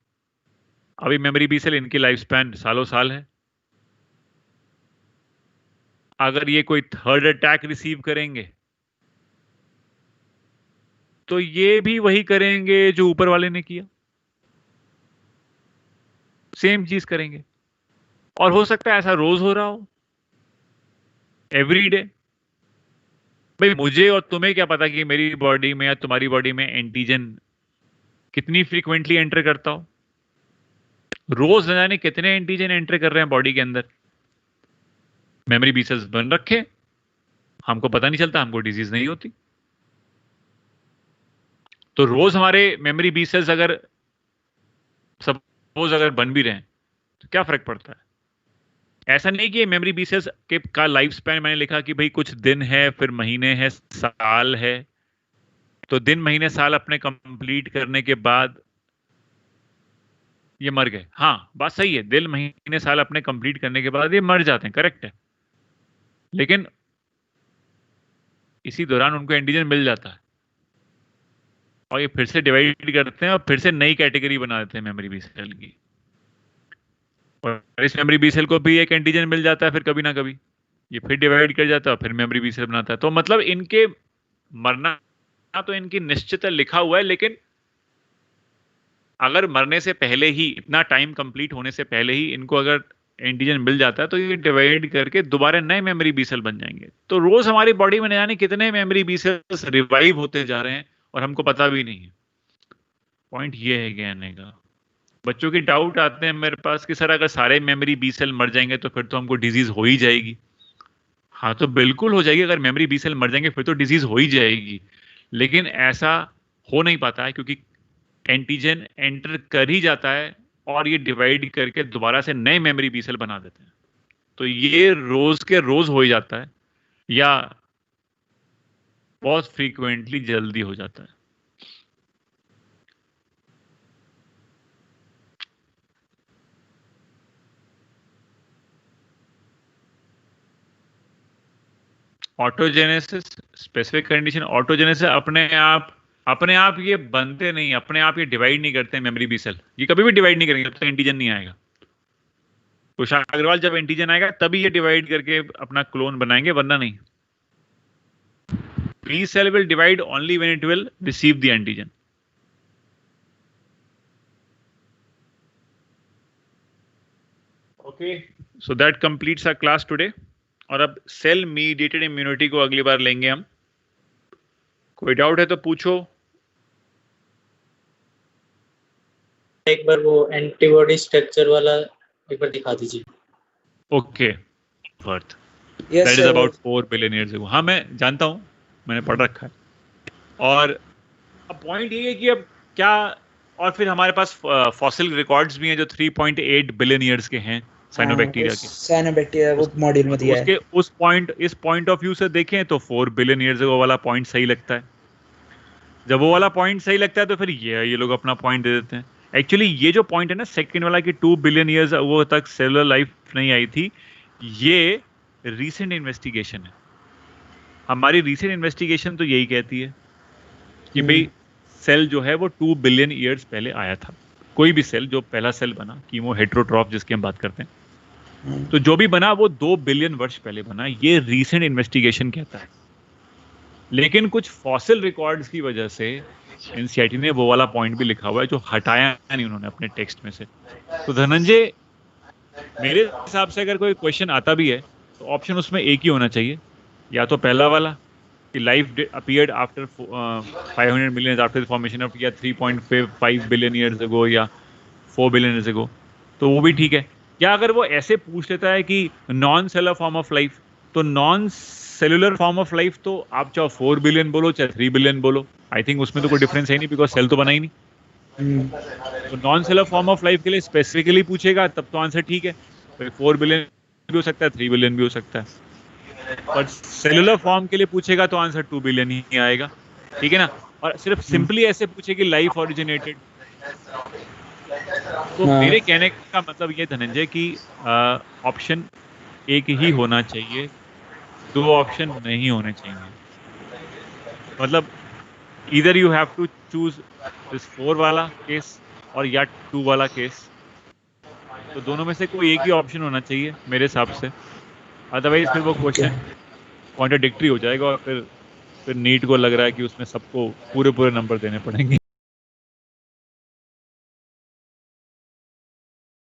अभी मेमोरी बी सेल इनकी लाइफ स्पैन सालों साल है। अगर ये कोई थर्ड अटैक रिसीव करेंगे तो ये भी वही करेंगे जो ऊपर वाले ने किया, सेम चीज करेंगे। और हो सकता है ऐसा रोज हो रहा हो, एवरी डे। भाई मुझे और तुम्हें क्या पता कि मेरी बॉडी में या तुम्हारी बॉडी में एंटीजन कितनी फ्रीक्वेंटली एंटर करता हो। रोज न जाने कितने एंटीजन एंटर कर रहे हैं बॉडी के अंदर, मेमोरी बी सेल्स बन रखे, हमको पता नहीं चलता, हमको डिजीज नहीं होती। तो रोज हमारे मेमोरी बी सेल्स अगर सपोज अगर बन भी रहे हैं तो क्या फर्क पड़ता है। ऐसा नहीं कि मेमोरी बी सेल्स के का लाइफ स्पैन मैंने लिखा कि भाई कुछ दिन है, फिर महीने है, साल है। तो दिन महीने साल अपने कंप्लीट करने के बाद ये मर गए, हाँ बात सही है, दिन महीने साल अपने कंप्लीट करने के बाद ये मर जाते हैं, करेक्ट है। लेकिन इसी दौरान उनको एंटीजन मिल जाता है और ये फिर से डिवाइड करते हैं और फिर से नई कैटेगरी बना देते हैं मेमोरी बी सेल की। और इस मेमोरी बी सेल को भी एक एंटीजन मिल जाता है, फिर कभी ना कभी ये फिर डिवाइड कर जाता है, फिर मेमोरी बी सेल बनाता है। तो मतलब इनके मरना तो इनकी निश्चित लिखा हुआ है, लेकिन अगर मरने से पहले ही, इतना टाइम कंप्लीट होने से पहले ही इनको अगर एंटीजन मिल जाता है तो ये डिवाइड करके दोबारा नए मेमोरी बी सेल बन जाएंगे। तो रोज हमारी बॉडी में न जाने कितने मेमोरी बी सेल्स रिवाइव होते जा रहे हैं और हमको पता भी नहीं है। पॉइंट ये है कहने का। बच्चों की डाउट आते हैं मेरे पास कि सर अगर सारे मेमोरी बी सेल मर जाएंगे तो फिर तो हमको डिजीज हो ही जाएगी। हाँ तो बिल्कुल हो जाएगी, अगर मेमोरी बी सेल मर जाएंगे फिर तो डिजीज हो ही जाएगी। लेकिन ऐसा हो नहीं पाता है क्योंकि एंटीजन एंटर कर ही जाता है और ये डिवाइड करके दोबारा से नए मेमोरी बी सेल बना देते हैं। तो ये रोज के रोज हो ही जाता है या बहुत फ्रीक्वेंटली जल्दी हो जाता है। ऑटोजेनेसिस, स्पेसिफिक कंडीशन। ऑटोजेनेसिस अपने आप ये बनते नहीं, अपने आप ये डिवाइड नहीं करते मेमोरी बी सेल, ये कभी भी डिवाइड नहीं करेंगे जब तक एंटीजन नहीं आएगा। तुषार अग्रवाल जब एंटीजन आएगा तभी ये डिवाइड करके अपना क्लोन बनाएंगे, वरना नहीं। B cell will divide only when it will receive the antigen. Okay, so that completes our class today. और अब सेल मीडिएटेड इम्यूनिटी को अगली बार लेंगे हम। कोई डाउट है तो पूछो। एक बार वो एंटीबॉडी स्ट्रक्चर वाला एक बार दिखा दीजिए। Okay, birth that is about 4 billion years ago. हाँ, मैं जानता हूँ, मैंने पढ़ रखा है। और अब पॉइंट ये है कि अब क्या, और फिर हमारे पास फॉसिल रिकॉर्ड्स भी हैं जो 3.8 बिलियन ईयर्स के हैं साइनोबैक्टीरिया के। साइनोबैक्टीरिया वो मॉड्यूल में दिया है। उसके इस पॉइंट ऑफ व्यू से देखें तो 4 बिलियन ईयर्स अगो वाला पॉइंट सही लगता है। जब वो वाला पॉइंट सही लगता है तो फिर ये लोग अपना पॉइंट दे देते हैं। एक्चुअली ये जो पॉइंट है ना सेकंड वाला कि 2 बिलियन ईयर्स वो तक सेलुलर लाइफ नहीं आई थी, ये रीसेंट इन्वेस्टिगेशन है। हमारी रीसेंट इन्वेस्टिगेशन तो यही कहती है कि भाई सेल जो है वो 2 बिलियन ईयर्स पहले आया था। कोई भी सेल, जो पहला सेल बना कीमो हेटेरोट्रॉफ जिसकी हम बात करते हैं, तो जो भी बना वो 2 बिलियन वर्ष पहले बना, ये रीसेंट इन्वेस्टिगेशन कहता है। लेकिन कुछ फॉसिल रिकॉर्ड्स की वजह से एनसीईआरटी ने वो वाला पॉइंट भी लिखा हुआ है जो हटाया नहीं उन्होंने अपने टेक्स्ट में से। तो धनंजय, मेरे हिसाब से अगर कोई क्वेश्चन आता भी है तो ऑप्शन उसमें एक ही होना चाहिए, या तो पहला वाला कि life appeared after 500 million after the formation of, या 3.5 बिलियन ईयर्स अगो, या 4 बिलियन ईयर्स अगो, तो वो भी ठीक है। या अगर वो ऐसे पूछ लेता है कि non cellular form of life, तो non cellular form of life तो आप चाहे 4 बिलियन बोलो चाहे 3 बिलियन बोलो, आई थिंक उसमें तो कोई डिफरेंस है नहीं, बिकॉज सेल तो बना ही नहीं। तो non cellular form of life के लिए स्पेसिफिकली पूछेगा तब तो आंसर ठीक है, तो 4 बिलियन भी हो सकता है, 3 बिलियन भी हो सकता है। पर सेलुलर फॉर्म के लिए पूछेगा तो आंसर 2 बिलियन ही आएगा, ठीक है ना। और सिर्फ सिंपली ऐसे पूछे कि लाइफ ओरिजिनेटेड, तो मेरे कहने का मतलब ये धनंजय कि ऑप्शन एक ही होना चाहिए, 2 ऑप्शन नहीं होने चाहिए। मतलब इधर you have to choose this 4 वाला केस और या 2 वाला केस, तो दोनों में से कोई एक ही ऑप्शन होना चाहिए मेरे हिसाब से। अदरवाइज फिर वो क्वेश्चन कॉन्ट्राडिक्टरी हो जाएगा और फिर नीट को लग रहा है कि उसमें सबको पूरे नंबर देने पड़ेंगे।